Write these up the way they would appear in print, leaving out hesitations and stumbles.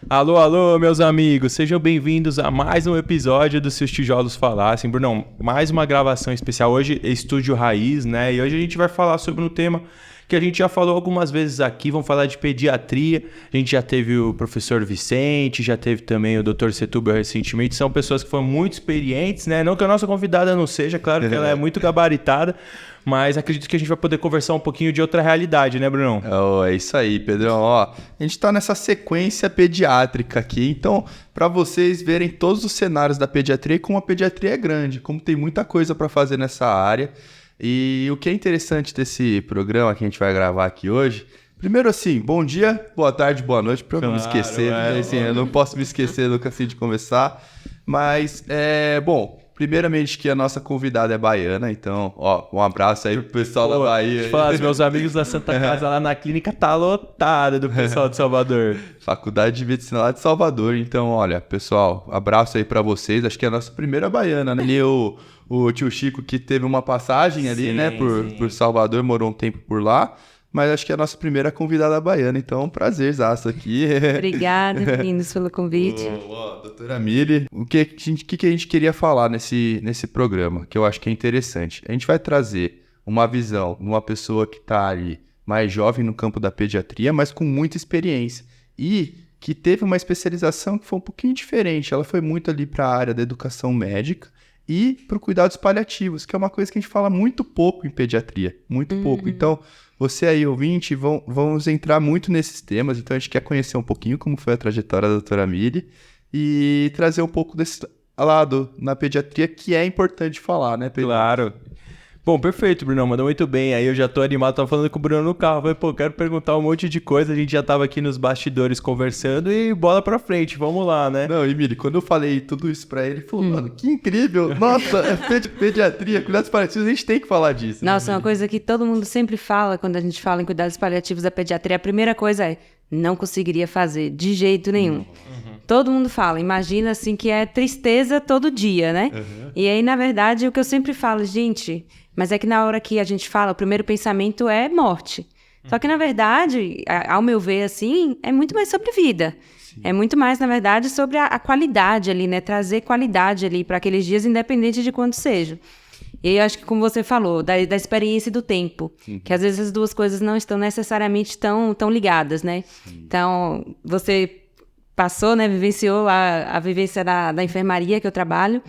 Alô, alô, meus amigos, sejam bem-vindos a mais um episódio do Se os Tijolos Falassem. Brunão, mais uma gravação especial. Hoje é Estúdio Raiz, né? E hoje a gente vai falar sobre um tema que a gente já falou algumas vezes aqui. Vamos falar de pediatria. A gente já teve o professor Vicente, já teve também o Dr. Setúbal recentemente. São pessoas que foram muito experientes, né? Não que a nossa convidada não seja, claro que ela é muito gabaritada, mas acredito que a gente vai poder conversar um pouquinho de outra realidade, né, Brunão? É isso aí, Pedrão. Ó, a gente tá nessa sequência pediátrica aqui, então, para vocês verem todos os cenários da pediatria e como a pediatria é grande, como tem muita coisa para fazer nessa área. E o que é interessante desse programa que a gente vai gravar aqui hoje, primeiro assim, bom dia, boa tarde, boa noite, para eu não me esquecer, assim, eu não posso me esquecer nunca assim de conversar, mas, bom, primeiramente que a nossa convidada é baiana, então, ó, um abraço aí pro pessoal da Bahia. Deixa eu falar, os meus amigos da Santa Casa lá na clínica tá lotada do pessoal de Salvador. Faculdade de Medicina lá de Salvador, então, olha, pessoal, abraço aí pra vocês, acho que é a nossa primeira baiana, né? Ali o tio Chico que teve uma passagem ali, né, por Salvador, morou um tempo por lá, mas acho que é a nossa primeira convidada baiana, então um prazerzaço aqui. Obrigada, meninos, pelo convite. Doutora Mili, o que a gente queria falar nesse programa, que eu acho que é interessante? A gente vai trazer uma visão de uma pessoa que está ali mais jovem no campo da pediatria, mas com muita experiência, e que teve uma especialização que foi um pouquinho diferente. Ela foi muito ali para a área da educação médica e para os cuidados paliativos, que é uma coisa que a gente fala muito pouco em pediatria, muito pouco. Então, você aí, ouvinte, vamos entrar muito nesses temas, então a gente quer conhecer um pouquinho como foi a trajetória da doutora Mili e trazer um pouco desse lado na pediatria que é importante falar, né, Pedro? Claro. Bom, perfeito, Bruno, mandou muito bem. Aí eu já tô animado, tava falando com o Bruno no carro. Falei, pô, quero perguntar um monte de coisa. A gente já tava aqui nos bastidores conversando e bola pra frente, vamos lá, né? Não, Emílio, quando eu falei tudo isso pra ele falou, mano, que incrível. Nossa, é pediatria, cuidados paliativos, a gente tem que falar disso. Nossa, né, uma coisa que todo mundo sempre fala quando a gente fala em cuidados paliativos da pediatria, a primeira coisa é, não conseguiria fazer, de jeito nenhum. Todo mundo fala, imagina assim que é tristeza todo dia, né? E aí, na verdade, o que eu sempre falo, gente, mas é que na hora que a gente fala, o primeiro pensamento é morte. Só que, na verdade, ao meu ver, assim, é muito mais sobre vida. Sim. É muito mais, na verdade, sobre a qualidade ali, né? Trazer qualidade ali para aqueles dias, independente de quando seja. E aí, eu acho que, como você falou, da experiência e do tempo, que às vezes as duas coisas não estão necessariamente tão ligadas, né? Sim. Então, você passou, né, vivenciou lá a vivência da enfermaria que eu trabalho,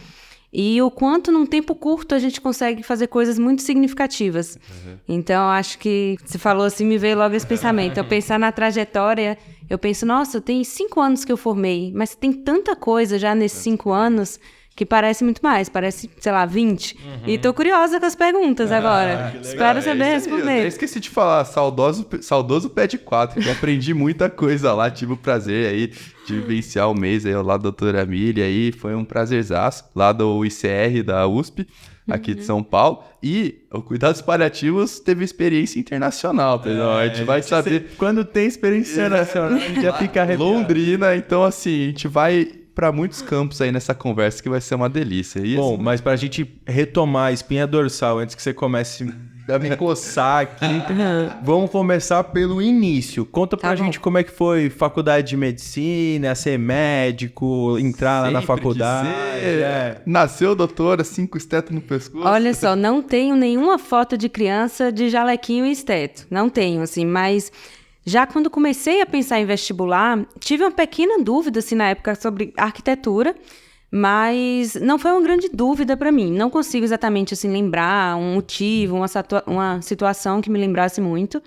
e o quanto num tempo curto a gente consegue fazer coisas muito significativas. Então, acho que você falou assim, me veio logo esse pensamento. Eu pensar na trajetória, eu penso, nossa, tem 5 anos que eu formei, mas tem tanta coisa já nesses 5 anos que parece muito mais, parece, sei lá, 20. E tô curiosa com as perguntas agora. Espero saber responder. Eu esqueci de falar, saudoso PED 4, que eu aprendi muita coisa lá, tive o prazer aí de vivenciar o mês aí lá da doutora Mili, aí foi um prazerzaço, lá do ICR da USP, aqui de São Paulo, e o Cuidados Paliativos teve experiência internacional, Pedro. A gente vai saber... Quando tem experiência internacional, a gente já fica arrepiado. Londrina, então assim, a gente vai para muitos campos aí nessa conversa que vai ser uma delícia. E bom, assim, mas pra gente retomar a espinha dorsal, antes que você comece a me coçar aqui, vamos começar pelo início. Conta pra gente como é que foi faculdade de medicina, ser médico, entrar lá na faculdade. Nasceu doutora, 5 estetos no pescoço. Olha só, não tenho nenhuma foto de criança de jalequinho e esteto. Não tenho, assim, mas... Já quando comecei a pensar em vestibular, tive uma pequena dúvida, assim, na época sobre arquitetura, mas não foi uma grande dúvida para mim. Não consigo exatamente, assim, lembrar um motivo, uma situação que me lembrasse muito,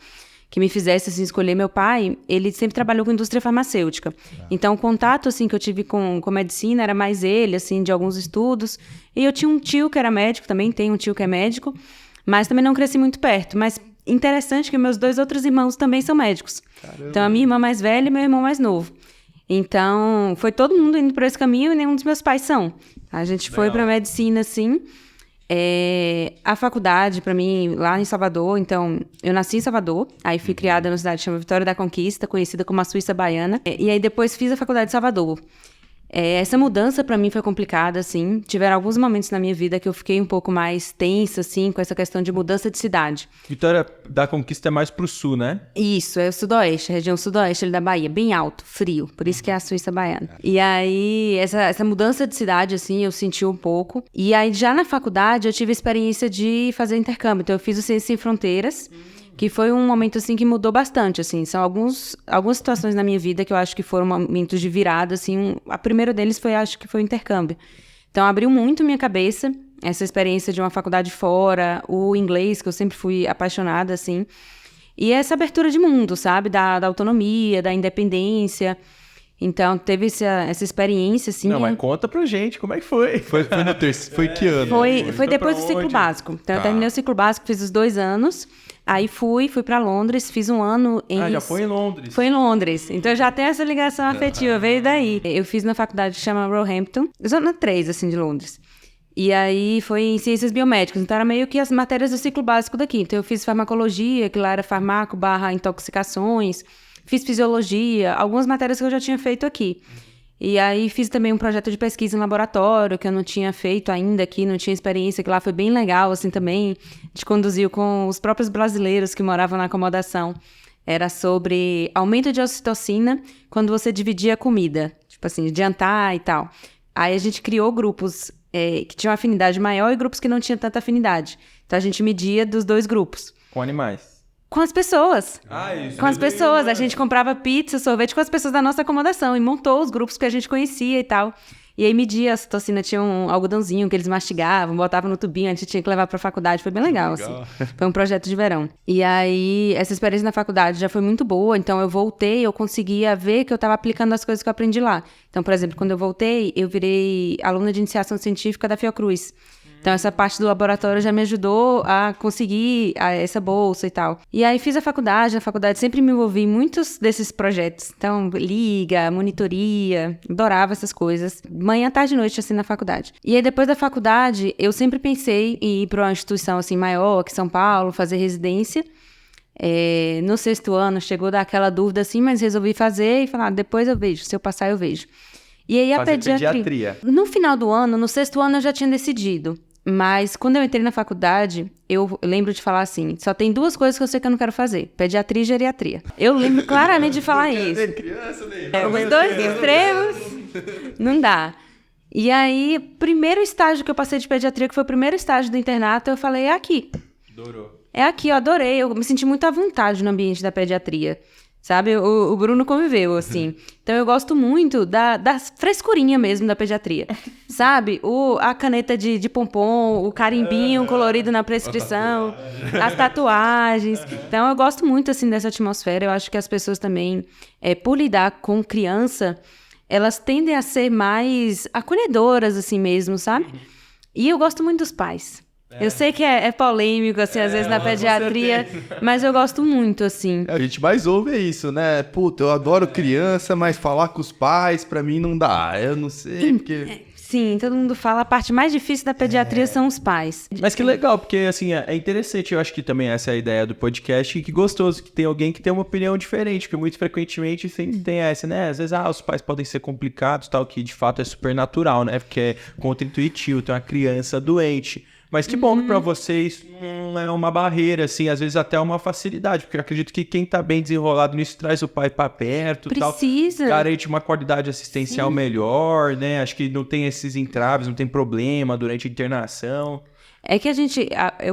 que me fizesse, assim, escolher. Meu pai, ele sempre trabalhou com indústria farmacêutica. Então, o contato, assim, que eu tive com medicina era mais ele, assim, de alguns estudos. E eu tinha um tio que era médico também, tenho um tio que é médico, mas também não cresci muito perto. Mas interessante que meus 2 outros irmãos também são médicos. Caramba. Então, a minha irmã mais velha e meu irmão mais novo. Então, foi todo mundo indo por esse caminho e nenhum dos meus pais são. A gente foi para medicina, sim. A faculdade, para mim, lá em Salvador, então, eu nasci em Salvador, aí fui criada numa cidade que chama Vitória da Conquista, conhecida como a Suíça Baiana, e aí depois fiz a faculdade de Salvador. Essa mudança para mim foi complicada, assim. Tiveram alguns momentos na minha vida que eu fiquei um pouco mais tensa, assim, com essa questão de mudança de cidade. Vitória da Conquista é mais pro sul, né? Isso, é o sudoeste, a região sudoeste ali da Bahia, bem alto, frio, por isso que é a Suíça baiana. E aí, essa mudança de cidade, assim, eu senti um pouco. E aí, já na faculdade, eu tive a experiência de fazer intercâmbio. Então, eu fiz o Ciências Sem Fronteiras, que foi um momento, assim, que mudou bastante, assim. São algumas situações na minha vida que eu acho que foram momentos de virada, assim. A primeira deles acho que foi o intercâmbio. Então, abriu muito minha cabeça, essa experiência de uma faculdade fora, o inglês, que eu sempre fui apaixonada, assim. E essa abertura de mundo, sabe? Da autonomia, da independência. Então, teve essa experiência, assim. Não, mas conta pra gente, como é que foi? Foi que ano? Foi depois do ciclo básico. Então, eu terminei o ciclo básico, fiz os 2 anos. Aí fui pra Londres, fiz um ano em... já foi em Londres. Foi em Londres. Então, eu já tenho essa ligação afetiva, veio daí. Eu fiz na faculdade que chama Roehampton, zona 3, assim, de Londres. E aí foi em ciências biomédicas, então era meio que as matérias do ciclo básico daqui. Então eu fiz farmacologia, que lá era farmaco/intoxicações, fiz fisiologia, algumas matérias que eu já tinha feito aqui. E aí fiz também um projeto de pesquisa em laboratório, que eu não tinha feito ainda aqui, não tinha experiência, que lá foi bem legal, assim, também. A gente conduziu com os próprios brasileiros que moravam na acomodação. Era sobre aumento de ocitocina quando você dividia a comida, tipo assim, jantar e tal. Aí a gente criou grupos que tinham afinidade maior e grupos que não tinham tanta afinidade. Então a gente media dos 2 grupos. Com animais. Com as pessoas. Isso. Com as pessoas. A gente comprava pizza, sorvete com as pessoas da nossa acomodação e montou os grupos que a gente conhecia e tal. E aí media a ocitocina, tinha um algodãozinho que eles mastigavam, botavam no tubinho, a gente tinha que levar pra faculdade, foi bem legal, assim. Foi um projeto de verão. E aí, essa experiência na faculdade já foi muito boa, então eu voltei, eu conseguia ver que eu estava aplicando as coisas que eu aprendi lá. Então, por exemplo, quando eu voltei, eu virei aluna de iniciação científica da Fiocruz. Então, essa parte do laboratório já me ajudou a conseguir essa bolsa e tal. E aí, fiz a faculdade. Na faculdade, sempre me envolvi em muitos desses projetos. Então, liga, monitoria, adorava essas coisas. Manhã, tarde e noite, assim, na faculdade. E aí, depois da faculdade, eu sempre pensei em ir para uma instituição, assim, maior, que São Paulo, fazer residência. No 6º ano, chegou daquela dúvida, assim, mas resolvi fazer e falar, depois eu vejo, se eu passar, eu vejo. E aí, a pediatria. No final do ano, no 6º ano, eu já tinha decidido. Mas quando eu entrei na faculdade, eu lembro de falar assim, só tem 2 coisas que eu sei que eu não quero fazer, pediatria e geriatria. Eu lembro claramente de falar isso. Os 2 extremos, não dá. E aí, primeiro estágio que eu passei de pediatria, que foi o primeiro estágio do internato, eu falei, é aqui. Adorou. É aqui, eu adorei, eu me senti muito à vontade no ambiente da pediatria. Sabe, o Bruno conviveu, assim. Então, eu gosto muito da frescurinha mesmo da pediatria. Sabe, a caneta de pompom, o carimbinho colorido na prescrição, as tatuagens. Então, eu gosto muito, assim, dessa atmosfera. Eu acho que as pessoas também, por lidar com criança, elas tendem a ser mais acolhedoras, assim mesmo, sabe? E eu gosto muito dos pais. Eu sei que é polêmico, assim, às vezes na pediatria, mas eu gosto muito, assim. A gente mais ouve isso, né? Puta, eu adoro criança, mas falar com os pais, pra mim, não dá. Eu não sei, porque... Sim, todo mundo fala, a parte mais difícil da pediatria são os pais. Mas que legal, porque, assim, é interessante, eu acho que também essa é a ideia do podcast, e que gostoso que tem alguém que tem uma opinião diferente, porque muito frequentemente sempre tem essa, né? Às vezes, os pais podem ser complicados, tal, que de fato é super natural, né? Porque é contra-intuitivo, tem uma criança doente. Mas que bom que pra vocês não é uma barreira, assim, às vezes até uma facilidade, porque eu acredito que quem tá bem desenrolado nisso traz o pai pra perto, Precisa. tal, garante uma qualidade assistencial melhor, né? Acho que não tem esses entraves, não tem problema durante a internação. É que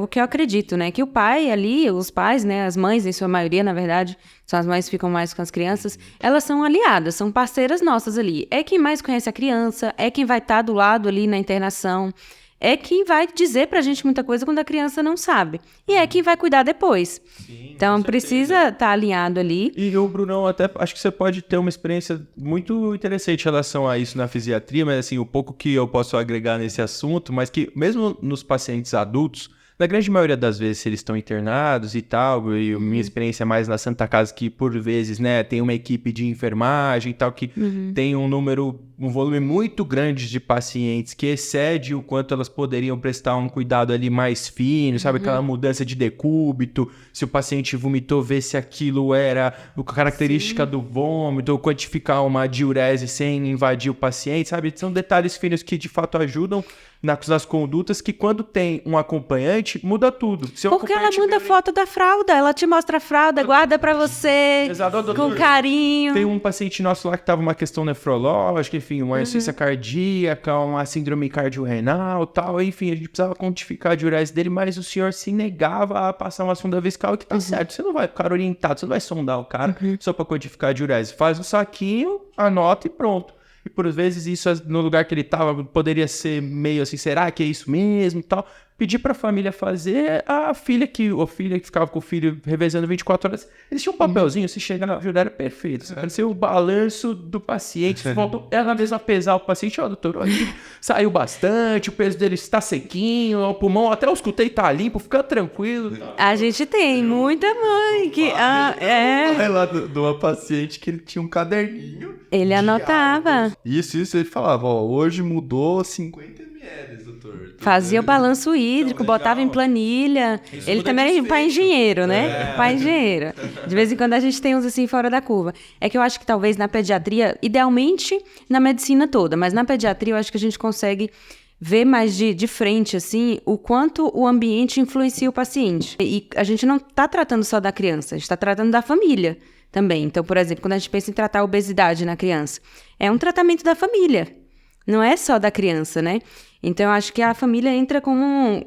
o que eu acredito, né? Que o pai ali, os pais, né? As mães, em sua maioria, na verdade, são as mães que ficam mais com as crianças, elas são aliadas, são parceiras nossas ali. É quem mais conhece a criança, é quem vai estar do lado ali na internação. É quem vai dizer pra gente muita coisa quando a criança não sabe. E é quem vai cuidar depois. Sim, então, precisa estar alinhado ali. E o Brunão, até acho que você pode ter uma experiência muito interessante em relação a isso na fisiatria, mas assim, o pouco que eu posso agregar nesse assunto, mas que mesmo nos pacientes adultos, Na grande maioria das vezes, se eles estão internados e tal, e a minha experiência é mais na Santa Casa, que por vezes, né, tem uma equipe de enfermagem e tal, que tem um volume muito grande de pacientes que excede o quanto elas poderiam prestar um cuidado ali mais fino, sabe? Aquela mudança de decúbito, se o paciente vomitou, ver se aquilo era a característica do vômito, ou quantificar uma diurese sem invadir o paciente, sabe? São detalhes finos que de fato ajudam nas condutas, que quando tem um acompanhante, muda tudo. Porque ela manda foto da fralda, ela te mostra a fralda, guarda pra você, com carinho. Tem um paciente nosso lá que tava uma questão nefrológica, enfim, uma insuficiência cardíaca, uma síndrome cardiorrenal e tal, enfim, a gente precisava quantificar a diurese dele, mas o senhor se negava a passar uma sonda vesical, que tá certo, você não vai ficar orientado, você não vai sondar o cara só pra quantificar a diurese. Faz um saquinho, anota e pronto. E por vezes isso, no lugar que ele estava, poderia ser meio assim, será que é isso mesmo e tal? Pedir para a família fazer, a filha que ficava com o filho revezando 24 horas, eles tinham um papelzinho, você chega na ajuda, era perfeito. Você apareceu o balanço do paciente, você voltou, ela mesma pesar o paciente, ó, doutor, aqui saiu bastante, o peso dele está sequinho, o pulmão, até eu escutei, tá limpo, fica tranquilo. A gente tem muita mãe que... Vai lá de uma paciente que ele tinha um caderninho. Ele anotava. Isso, ele falava, ó, hoje mudou 50 ml, doutor. Fazia o balanço hídrico, botava em planilha. Isso ele também é pai engenheiro, né? Pai engenheiro. De vez em quando a gente tem uns assim fora da curva. É que eu acho que talvez na pediatria, idealmente na medicina toda, mas na pediatria eu acho que a gente consegue ver mais de frente, assim, o quanto o ambiente influencia o paciente. E a gente não está tratando só da criança, a gente está tratando da família também. Então, por exemplo, quando a gente pensa em tratar a obesidade na criança, é um tratamento da família, não é só da criança, né? Então, eu acho que a família entra como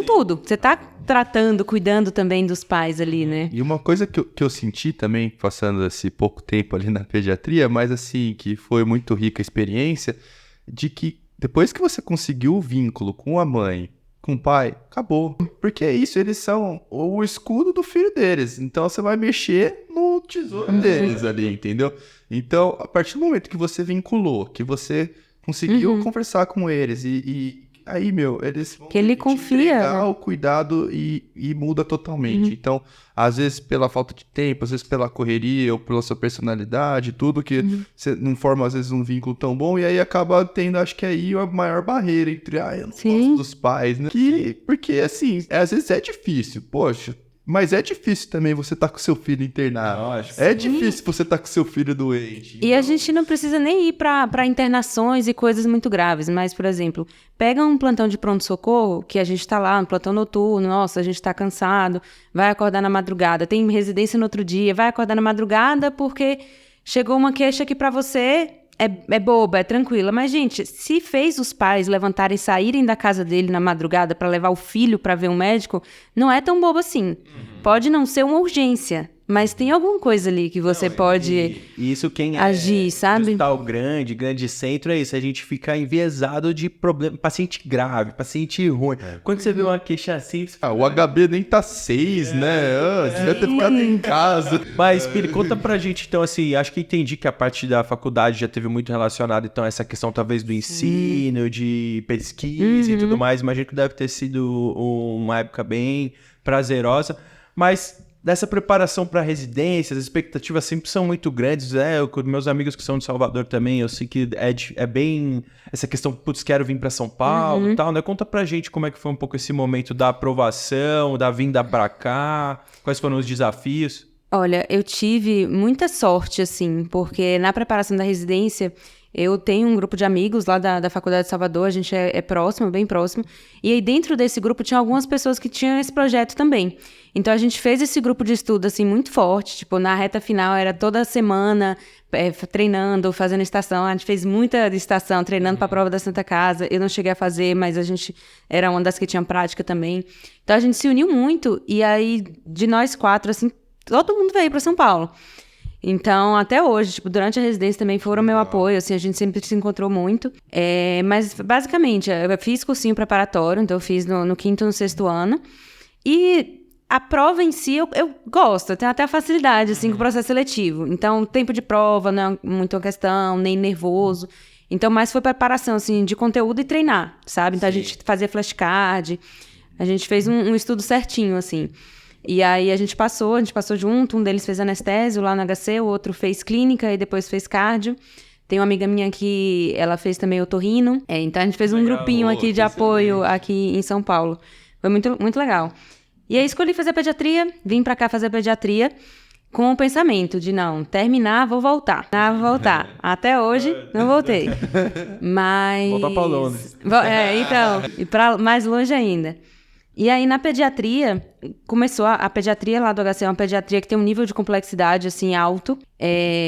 tudo. Você está tratando, cuidando também dos pais ali, né? E uma coisa que eu senti também, passando esse pouco tempo ali na pediatria, mas assim, que foi muito rica a experiência, de que depois que você conseguiu o vínculo com a mãe, com o pai, acabou. Porque é isso, eles são o escudo do filho deles. Então, você vai mexer no tesouro deles ali, entendeu? Então, a partir do momento que você vinculou, que você conseguiu conversar com eles e aí, eles vão que ele confia, entregar o cuidado e muda totalmente. Então, às vezes pela falta de tempo, às vezes pela correria ou pela sua personalidade, tudo que você não forma, às vezes, um vínculo tão bom, e aí acaba tendo, acho que aí, a maior barreira entre, eu não gosto dos pais, né? Porque, assim, às vezes é difícil, poxa. Mas é difícil também você estar com seu filho internado. É difícil você estar com seu filho doente. E a gente não precisa nem ir para internações e coisas muito graves. Mas, por exemplo, pega um plantão de pronto-socorro, que a gente está lá, um plantão noturno, nossa, a gente está cansado, vai acordar na madrugada, tem residência no outro dia, vai acordar na madrugada porque chegou uma queixa que para você é boba, é tranquila. Mas, gente, se fez os pais levantarem e saírem da casa dele na madrugada para levar o filho para ver um médico, não é tão bobo assim. Pode não ser uma urgência, mas tem alguma coisa ali que você pode isso quem agir, sabe? Hospital grande centro é isso. A gente fica enviesado de problema, paciente grave, paciente ruim. Quando você vê uma queixa assim... Você fala, o HB nem tá 6, né? Devia ter ficado em casa. Mas, Pili, conta pra gente, então, assim, acho que entendi que a parte da faculdade já teve muito relacionado, então, essa questão, talvez, do ensino, de pesquisa e tudo mais. Imagino que deve ter sido uma época bem prazerosa. Mas dessa preparação para residências, as expectativas sempre são muito grandes, né? Com meus amigos que são de Salvador também, eu sei que é bem essa questão, putz, quero vir para São Paulo e tal, né? Conta pra gente como é que foi um pouco esse momento da aprovação, da vinda para cá, quais foram os desafios. Olha, eu tive muita sorte, assim, porque na preparação da residência, eu tenho um grupo de amigos lá da Faculdade de Salvador, a gente é próximo, bem próximo, e aí dentro desse grupo tinha algumas pessoas que tinham esse projeto também. Então a gente fez esse grupo de estudo, assim, muito forte, tipo, na reta final era toda semana treinando, fazendo estação, a gente fez muita estação, treinando para a prova da Santa Casa, eu não cheguei a fazer, mas a gente era uma das que tinha prática também. Então a gente se uniu muito, e aí de nós 4, assim, todo mundo veio para São Paulo. Então, até hoje, tipo, durante a residência também foram meu apoio, assim, a gente sempre se encontrou muito. Mas, basicamente, eu fiz cursinho preparatório, então eu fiz no 5º e no 6º ano. E a prova em si, eu gosto, eu tenho até a facilidade, assim, com o processo seletivo. Então, tempo de prova não é muito uma questão, nem nervoso. Então, mais foi preparação, assim, de conteúdo e treinar, sabe? Então, a gente fazia flashcard. A gente fez um estudo certinho, assim. E aí a gente passou junto, um deles fez anestésio lá no HC, o outro fez clínica e depois fez cardio. Tem uma amiga minha que ela fez também otorrino. Então a gente fez um grupinho aqui de apoio aqui em São Paulo. Foi muito, muito legal. E aí escolhi fazer pediatria, vim pra cá fazer pediatria com o pensamento de não, terminar, vou voltar. Até hoje, não voltei. Mas... Voltar pra Londres. Então, e pra mais longe ainda. E aí, na pediatria, começou a pediatria lá do HC, é uma pediatria que tem um nível de complexidade, assim, alto.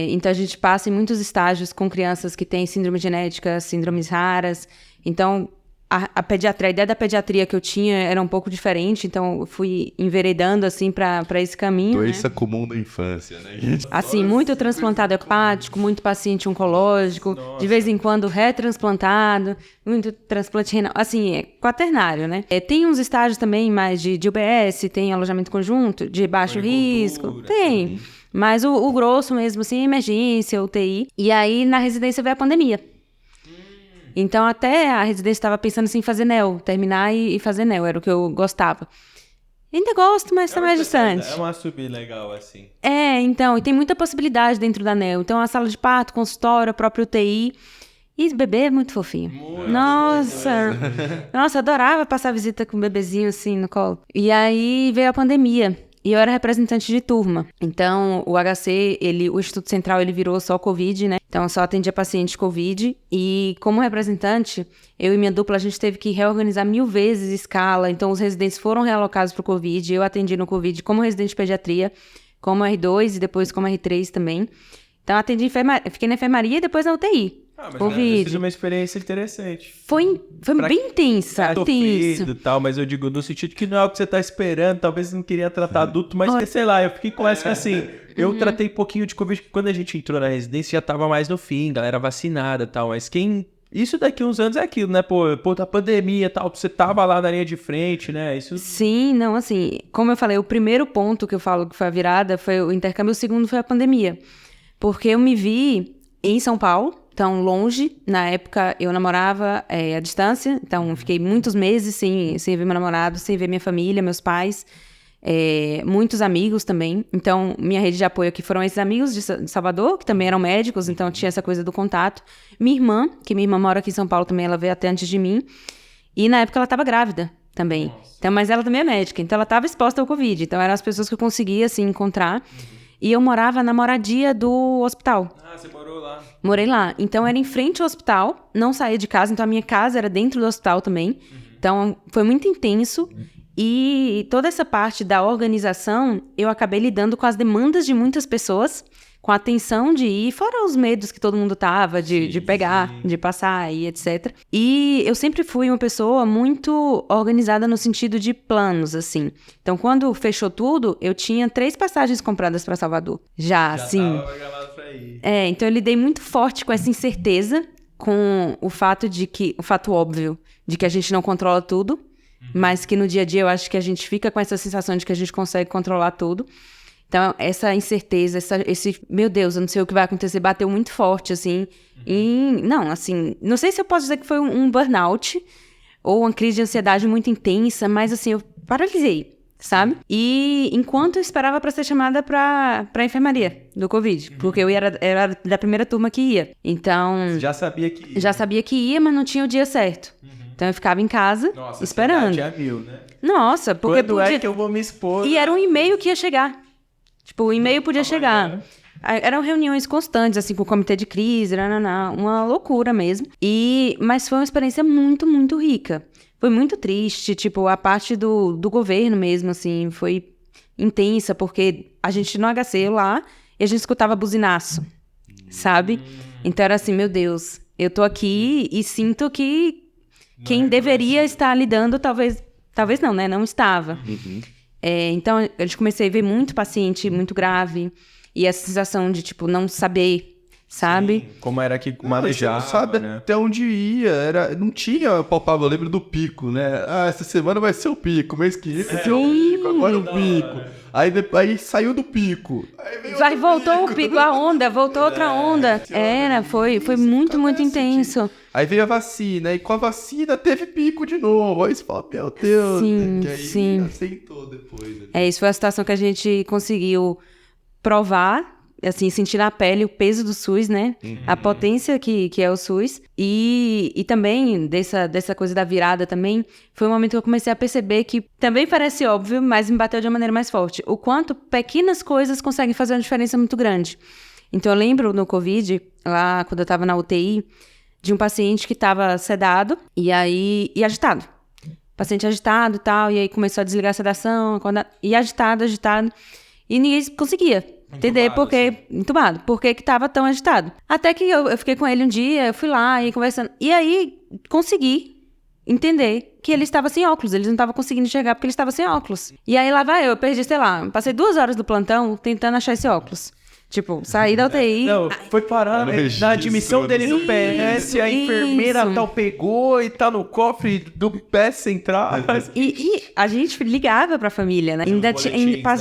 Então, a gente passa em muitos estágios com crianças que têm síndrome genética, síndromes raras. Então, a ideia da pediatria que eu tinha era um pouco diferente, então eu fui enveredando, assim, pra esse caminho, Doença comum da infância, né? Assim, muito transplantado hepático, muito paciente oncológico, de vez em quando retransplantado, muito transplante renal, assim, é quaternário, né? Tem uns estágios também mais de UBS, tem alojamento conjunto, de baixo risco, tem. Sim. Mas o grosso mesmo, assim, emergência, UTI. E aí, na residência veio a pandemia. Então, até a residência estava pensando assim, em fazer NEO, terminar e fazer NEO, era o que eu gostava. Ainda gosto, mas tá mais distante. É uma subir legal, assim. Então, e tem muita possibilidade dentro da NEO. Então, a sala de parto, consultório, a própria UTI. E o bebê é muito fofinho. Nossa, adorava passar visita com o bebezinho assim no colo. E aí veio a pandemia. E eu era representante de turma. Então, o HC, o Instituto Central, ele virou só Covid, né? Então, eu só atendia paciente Covid. E, como representante, eu e minha dupla, a gente teve que reorganizar 1000 vezes escala. Então, os residentes foram realocados para o Covid. Eu atendi no Covid como residente de pediatria, como R2 e depois como R3 também. Então, atendi fiquei na enfermaria e depois na UTI. Mas eu fiz uma experiência interessante. Foi bem intensa. Sofrido e tal, mas eu digo no sentido que não é o que você tá esperando, talvez você não queria tratar adulto, mas sei lá, eu fiquei com essa assim, eu tratei um pouquinho de Covid, quando a gente entrou na residência já tava mais no fim, galera vacinada e tal, mas isso daqui uns anos é aquilo, né, pô, da pandemia e tal, você tava lá na linha de frente, né, isso... Sim, não, assim, como eu falei, o primeiro ponto que eu falo que foi a virada foi o intercâmbio, o segundo foi a pandemia, porque eu me vi em São Paulo, então, longe, na época eu namorava à distância, então fiquei muitos meses sem ver meu namorado, sem ver minha família, meus pais, muitos amigos também. Então, minha rede de apoio aqui foram esses amigos de Salvador, que também eram médicos, então tinha essa coisa do contato. Minha irmã mora aqui em São Paulo também, ela veio até antes de mim, e na época ela estava grávida também. Então, mas ela também é médica, então ela estava exposta ao Covid, então eram as pessoas que eu conseguia, assim, encontrar. E eu morava na moradia do hospital. Ah, você morou lá? Morei lá. Então, era em frente ao hospital, não saía de casa. Então, a minha casa era dentro do hospital também. Então, foi muito intenso. E toda essa parte da organização, eu acabei lidando com as demandas de muitas pessoas, com a atenção de ir, fora os medos que todo mundo tava, de pegar, de passar e etc. E eu sempre fui uma pessoa muito organizada no sentido de planos, assim. Então, quando fechou tudo, eu tinha 3 passagens compradas para Salvador. Já assim. Tava programado pra ir. Então eu lidei muito forte com essa incerteza, com o fato óbvio de que a gente não controla tudo, mas que no dia a dia eu acho que a gente fica com essa sensação de que a gente consegue controlar tudo. Então, essa incerteza, esse, meu Deus, eu não sei o que vai acontecer, bateu muito forte, assim. Não sei se eu posso dizer que foi um burnout ou uma crise de ansiedade muito intensa, mas, assim, eu paralisei, sabe? E enquanto eu esperava para ser chamada pra enfermaria do Covid, porque eu era da primeira turma que ia. Então... Você já sabia que ia? Já sabia que ia, mas não tinha o dia certo. Então, eu ficava em casa, esperando. Nossa, mil, né? Nossa, porque quando é que eu vou me expor? E era um e-mail que ia chegar. Tipo, o e-mail podia chegar. Eram reuniões constantes, assim, com o comitê de crise, uma loucura mesmo. Mas foi uma experiência muito, muito rica. Foi muito triste, tipo, a parte do governo mesmo, assim, foi intensa, porque a gente no HC lá, e a gente escutava buzinaço, sabe? Então era assim, meu Deus, eu tô aqui e sinto que quem deveria estar lidando, talvez não, né? Não estava. Então, eu comecei a ver muito paciente muito grave, e essa sensação de, tipo, não saber sabe? Sim, como era que Você manejava, não sabe né? até onde ia, não tinha palpável, eu lembro do pico, né? Ah, essa semana vai ser o pico, mês que vem vai ser o pico, agora o pico. Aí saiu do pico. Aí veio Voltou o pico, a onda, voltou outra onda. Foi muito, muito intenso. Aí veio a vacina, e com a vacina teve pico de novo. Aí você fala, meu Deus, Sim, né? Que aí sim. aceitou depois. Né? Isso foi a situação que a gente conseguiu provar, assim, sentir na pele o peso do SUS, né? A potência que é o SUS. E também, dessa coisa da virada também, foi um momento que eu comecei a perceber que também parece óbvio, mas me bateu de uma maneira mais forte. O quanto pequenas coisas conseguem fazer uma diferença muito grande. Então, eu lembro no Covid, lá quando eu estava na UTI, de um paciente que estava sedado e agitado. Paciente agitado e tal, e aí começou a desligar a sedação, e agitado. E ninguém conseguia entender por que, entubado, por que estava tão agitado. Até que eu fiquei com ele um dia, eu fui lá e conversando, e aí consegui entender que ele estava sem óculos, eles não estavam conseguindo enxergar porque ele estava sem óculos. E aí lá vai eu perdi, sei lá, passei 2 horas do plantão tentando achar esse óculos. Tipo, saí da UTI. Não, foi parar na admissão dele no PS, a enfermeira tal pegou e tá no cofre do PS central. E a gente ligava pra família, né? Ainda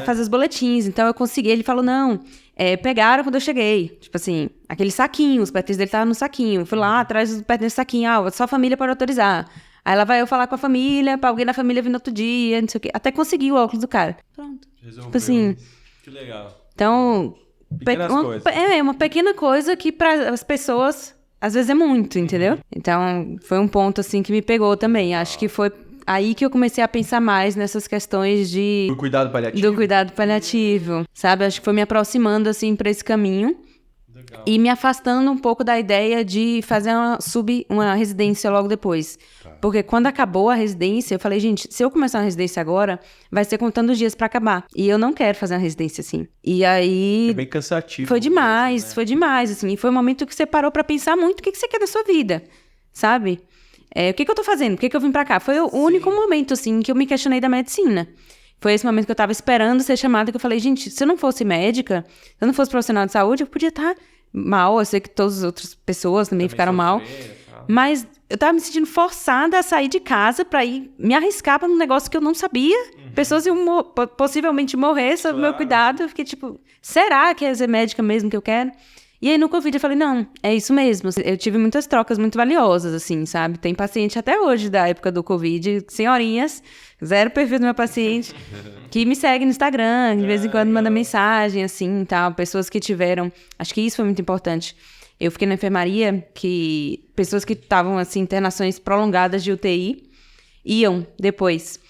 fazia os boletins. Então eu consegui. Ele falou: não, pegaram quando eu cheguei. Tipo assim, aquele saquinho, os pertences dele estavam no saquinho. Eu fui lá atrás dos pertences do saquinho. Só a família pode autorizar. Aí lá vai eu falar com a família, pra alguém da família vir no outro dia, não sei o quê. Até consegui o óculos do cara. Pronto. Resolveu. Tipo assim. Que legal. Então. Pequenas coisas. Uma pequena coisa que para as pessoas às vezes é muito, entendeu? Então foi um ponto assim que me pegou também. Acho que foi aí que eu comecei a pensar mais nessas questões Do cuidado paliativo? do cuidado paliativo, sabe? Acho que foi me aproximando assim para esse caminho. Legal. E me afastando um pouco da ideia de fazer uma residência logo depois. Porque quando acabou a residência, eu falei, gente, se eu começar uma residência agora, vai ser contando os dias pra acabar. E eu não quero fazer uma residência assim. E aí... É bem cansativo. Foi demais, mesmo, né? foi demais, assim. E foi um momento que você parou pra pensar muito o que você quer da sua vida, sabe? O que eu tô fazendo? Por que eu vim pra cá? Foi o único momento, assim, que eu me questionei da medicina. Foi esse momento que eu tava esperando ser chamada, que eu falei, gente, se eu não fosse médica, se eu não fosse profissional de saúde, eu podia estar mal. Eu sei que todas as outras pessoas também ficaram mal. Mas eu tava me sentindo forçada a sair de casa pra ir me arriscar pra um negócio que eu não sabia. Pessoas iam possivelmente morrer sob o meu cuidado. Eu fiquei tipo, será que é ser médica mesmo que eu quero? E aí no Covid eu falei, não, é isso mesmo. Eu tive muitas trocas muito valiosas, assim, sabe? Tem paciente até hoje da época do Covid, senhorinhas, 0 perfil do meu paciente, que me segue no Instagram, de vez em quando manda mensagem, assim, tal. Pessoas que tiveram... Acho que isso foi muito importante. Eu fiquei na enfermaria, que pessoas que estavam, assim, internações prolongadas de UTI, iam depois.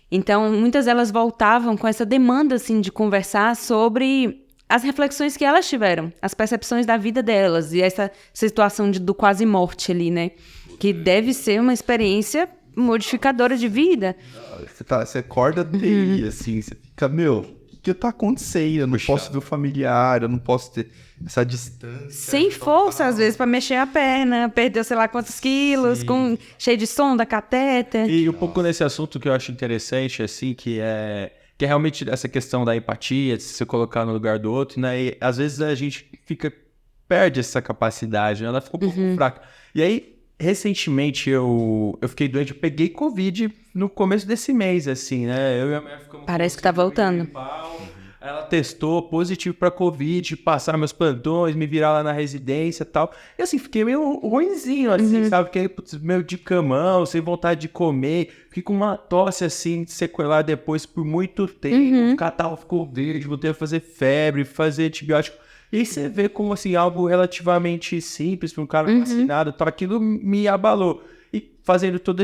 Então, muitas delas voltavam com essa demanda, assim, de conversar sobre as reflexões que elas tiveram, as percepções da vida delas, e essa situação do quase morte ali, né? Que deve ser uma experiência modificadora de vida. Você acorda TI, assim, você fica, meu, o que tá acontecendo? Eu não posso ver o familiar, eu não posso ter essa distância. Sem força, às vezes, pra mexer a perna, perdeu sei lá quantos quilos, cheio de sonda, catéter. E um pouco nesse assunto que eu acho interessante, assim, que é realmente essa questão da empatia, de se colocar no lugar do outro, né? E às vezes a gente perde essa capacidade, né? Ela fica um pouco fraca. E aí, recentemente, eu fiquei doente, eu peguei Covid no começo desse mês, assim, né? Eu e a mulher ficamos... Parece que tá voltando. Ela testou positivo pra Covid, passaram meus plantões, me virar lá na residência e tal. E assim, fiquei meio ruinzinho, assim, sabe? Fiquei meio de camão, sem vontade de comer. Fiquei com uma tosse, assim, sequelar depois por muito tempo. O catarro ficou verde, voltei a fazer febre, fazer antibiótico. E aí você vê como, assim, algo relativamente simples para um cara vacinado, tal, aquilo me abalou. E fazendo toda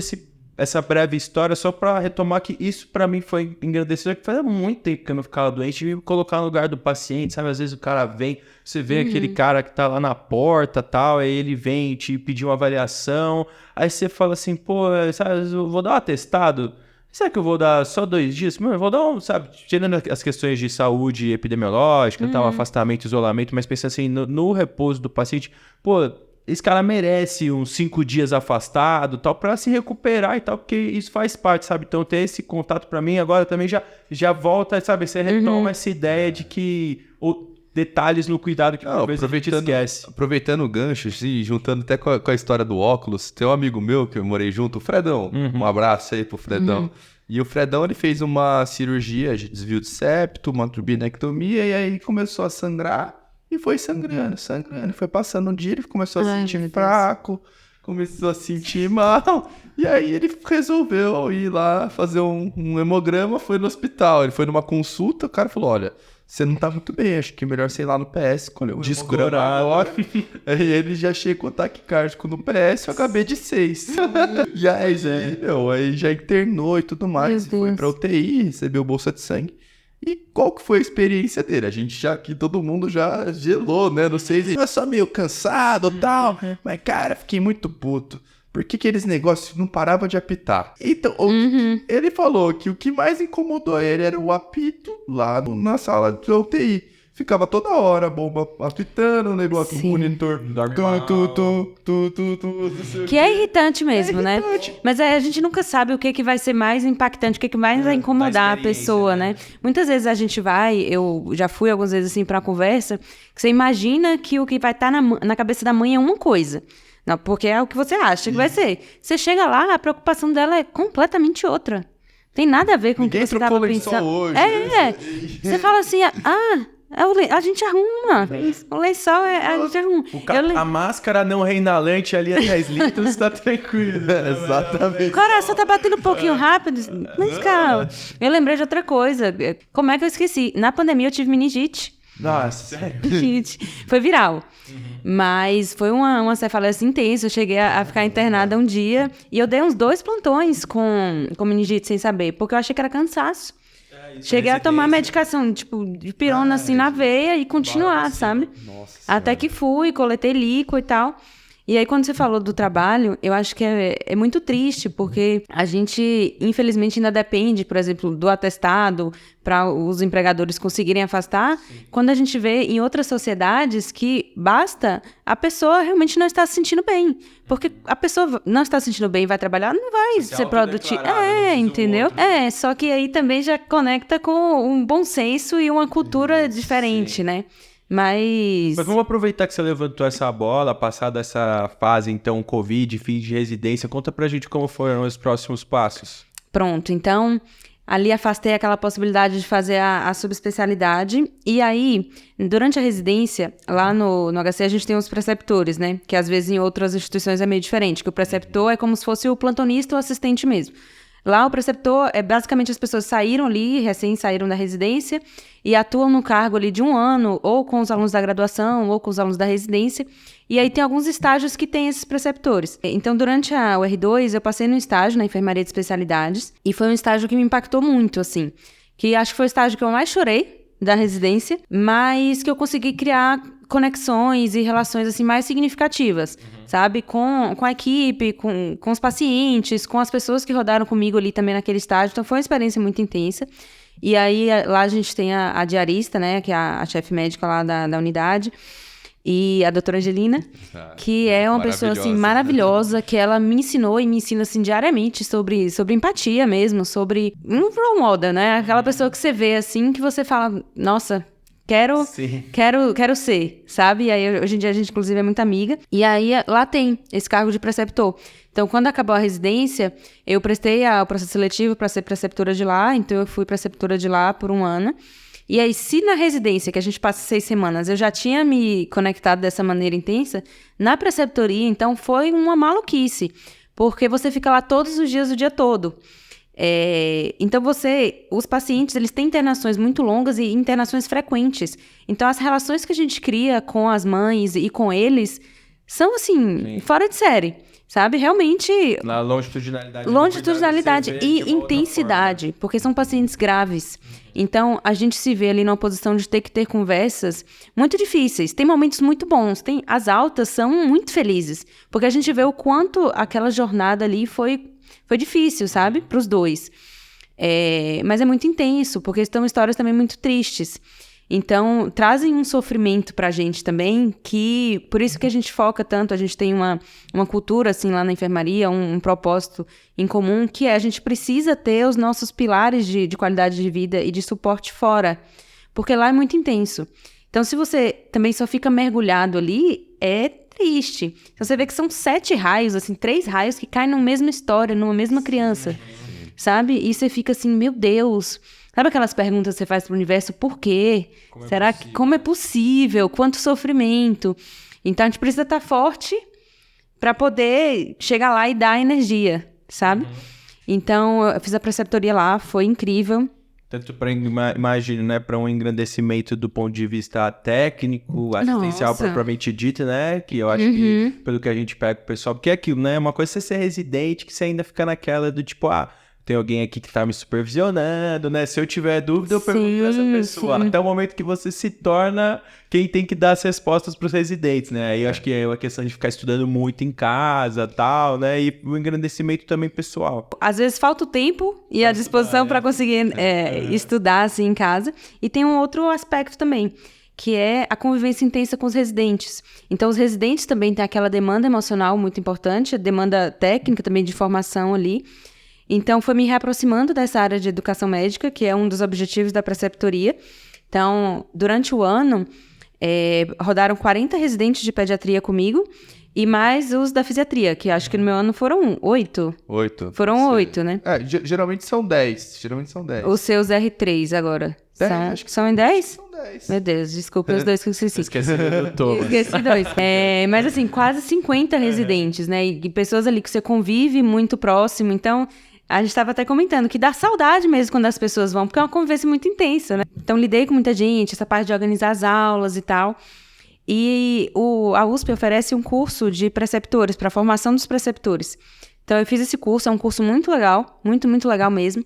essa breve história, só para retomar que isso para mim foi engrandecedor, que fazia muito tempo que eu não ficava doente, e me colocar no lugar do paciente, sabe? Às vezes o cara vem, você vê aquele cara que tá lá na porta, tal, aí ele vem te pedir uma avaliação, aí você fala assim, pô, sabe, eu vou dar um atestado? Será que eu vou dar só 2 dias? Mano, eu vou dar sabe, tirando as questões de saúde epidemiológica, tal, afastamento, isolamento, mas pensando assim, no repouso do paciente, pô, esse cara merece uns 5 dias afastado, tal, pra se recuperar e tal, porque isso faz parte, sabe? Então, ter esse contato pra mim agora também já volta, sabe? Você retoma essa ideia de que detalhes no cuidado que Não, talvez a gente esquece. Aproveitando o gancho, assim, juntando até com a história do óculos, tem um amigo meu que eu morei junto, o Fredão. Um abraço aí pro Fredão. E o Fredão, ele fez uma cirurgia de desvio de septo, uma turbinectomia, e aí ele começou a sangrar e foi sangrando. Foi passando um dia, ele começou a sentir fraco, começou a sentir mal. E aí ele resolveu ir lá fazer um hemograma, foi no hospital. Ele foi numa consulta, o cara falou, olha, você não tá muito bem, acho que é melhor você ir lá no PS, escolher um hemograma agora. Aí ele já chegou taquicárdico no PS, eu acabei de 6. E aí, aí já internou e tudo mais, foi pra UTI, recebeu bolsa de sangue. E qual que foi a experiência dele? A gente já aqui, todo mundo já gelou, né? Não sei se eu só meio cansado e tal, mas cara, fiquei muito puto. Por que aqueles negócios não paravam de apitar? Então, ele falou que o que mais incomodou ele era o apito lá na sala de UTI. Ficava toda hora a bomba apitando, o negócio, o monitor... Que é irritante mesmo, né? Mas a gente nunca sabe o que vai ser mais impactante, o que mais vai incomodar a pessoa, né? Muitas vezes a gente eu já fui algumas vezes assim pra conversa, que você imagina que o que vai estar na cabeça da mãe é uma coisa. Não, porque é o que você acha que vai ser. Você chega lá, a preocupação dela é completamente outra. Tem nada a ver com o que você estava pensando. Hoje, Você fala assim, a gente arruma. O lençol a gente arruma. A máscara não reinalante ali a 10 litros tá tranquilo. Exatamente. O coração tá batendo um pouquinho rápido. Mas, calma. Eu lembrei de outra coisa. Como é que eu esqueci? Na pandemia eu tive meningite. Nossa, sério? Foi viral. Mas foi uma cefaleia intensa. Eu cheguei a ficar internada um dia e eu dei uns 2 plantões com meningite sem saber, porque eu achei que era cansaço. Cheguei a tomar medicação, tipo, de pirona assim na veia e continuar, sabe? Até que fui, coletei líquido e tal. E aí, quando você falou do trabalho, eu acho que é muito triste, porque a gente, infelizmente, ainda depende, por exemplo, do atestado para os empregadores conseguirem afastar, quando a gente vê em outras sociedades que basta a pessoa realmente não estar se sentindo bem. Porque a pessoa não está se sentindo bem e vai trabalhar, não vai ser produtiva. Entendeu? Só que aí também já conecta com um bom senso e uma cultura diferente, né? Mas vamos aproveitar que você levantou essa bola, passada essa fase, então, Covid, fim de residência. Conta pra gente como foram os próximos passos. Pronto, então, ali afastei aquela possibilidade de fazer a subespecialidade. E aí, durante a residência, lá no HC, a gente tem os preceptores, né? Que às vezes em outras instituições é meio diferente, que o preceptor é como se fosse o plantonista ou assistente mesmo. Lá o preceptor basicamente as pessoas saíram ali, recém saíram da residência e atuam no cargo ali de 1 ano, ou com os alunos da graduação, ou com os alunos da residência. E aí tem alguns estágios que tem esses preceptores. Então, durante o R2, eu passei no estágio na enfermaria de especialidades e foi um estágio que me impactou muito, assim. Que acho que foi o estágio que eu mais chorei da residência, mas que eu consegui criar conexões e relações assim mais significativas, sabe? Com a equipe, com os pacientes, com as pessoas que rodaram comigo ali também naquele estágio. Então, foi uma experiência muito intensa. E aí, lá a gente tem a diarista, né? Que é a chefe médica lá da unidade. E a doutora Angelina, que é uma pessoa, assim, maravilhosa, que ela me ensinou e me ensina, assim, diariamente sobre empatia mesmo, sobre um role model, né? Aquela pessoa que você vê, assim, que você fala, nossa, quero ser, sabe? E aí, hoje em dia, a gente, inclusive, é muito amiga. E aí, lá tem esse cargo de preceptor. Então, quando acabou a residência, eu prestei o processo seletivo para ser preceptora de lá. Então, eu fui preceptora de lá por 1 ano. E aí, se na residência, que a gente passa 6 semanas, eu já tinha me conectado dessa maneira intensa, na preceptoria, então, foi uma maluquice. Porque você fica lá todos os dias, o dia todo. Então, os pacientes, eles têm internações muito longas e internações frequentes. Então, as relações que a gente cria com as mães e com eles são, assim, fora de série. Sabe? Realmente... Na longitudinalidade. Longitudinalidade e intensidade, porque são pacientes graves. Então, a gente se vê ali numa posição de ter que ter conversas muito difíceis. Tem momentos muito bons, as altas são muito felizes, porque a gente vê o quanto aquela jornada ali foi difícil, sabe? Para os dois. Mas é muito intenso, porque são histórias também muito tristes. Então, trazem um sofrimento pra gente também, que por isso que a gente foca tanto, a gente tem uma cultura, assim, lá na enfermaria, um propósito em comum, que a gente precisa ter os nossos pilares de qualidade de vida e de suporte fora, porque lá é muito intenso. Então, se você também só fica mergulhado ali, é triste. Então, você vê que são 7 raios, assim, 3 raios que caem na mesma história, numa mesma criança, sabe? E você fica assim, meu Deus. Sabe aquelas perguntas que você faz pro universo, por quê? Como é possível? Quanto sofrimento? Então, a gente precisa estar forte para poder chegar lá e dar energia, sabe? Então, eu fiz a preceptoria lá, foi incrível. Tanto para, imagino, né, para um engrandecimento do ponto de vista técnico, assistencial propriamente dito, né, que eu acho que, pelo que a gente pega com o pessoal, porque é aquilo, né, uma coisa é você ser residente, que você ainda fica naquela do tipo, tem alguém aqui que tá me supervisionando, né, se eu tiver dúvida, eu pergunto pra essa pessoa, até o momento que você se torna quem tem que dar as respostas pros residentes, né, aí eu acho que é uma questão de ficar estudando muito em casa, tal, né, e o engrandecimento também pessoal. Às vezes falta o tempo e a disposição para conseguir estudar, assim, em casa, e tem um outro aspecto também, que é a convivência intensa com os residentes. Então, os residentes também têm aquela demanda emocional muito importante, a demanda técnica também de formação ali. Então, foi me reaproximando dessa área de educação médica, que é um dos objetivos da preceptoria. Então, durante o ano, rodaram 40 residentes de pediatria comigo e mais os da fisiatria, que acho que no meu ano foram 8. 8. Foram 8, né? Geralmente são 10. Os seus R3 agora. Acho que são em 10? São 10. Meu Deus, desculpa os 2 que eu esqueci. Esqueci do Thomas. Esqueci 2. Mas assim, quase 50 residentes, né? E pessoas ali que você convive muito próximo. Então, a gente estava até comentando que dá saudade mesmo quando as pessoas vão, porque é uma convivência muito intensa, né? Então, lidei com muita gente, essa parte de organizar as aulas e tal. E a USP oferece um curso de preceptores, para a formação dos preceptores. Então, eu fiz esse curso, é um curso muito legal, muito, muito legal mesmo.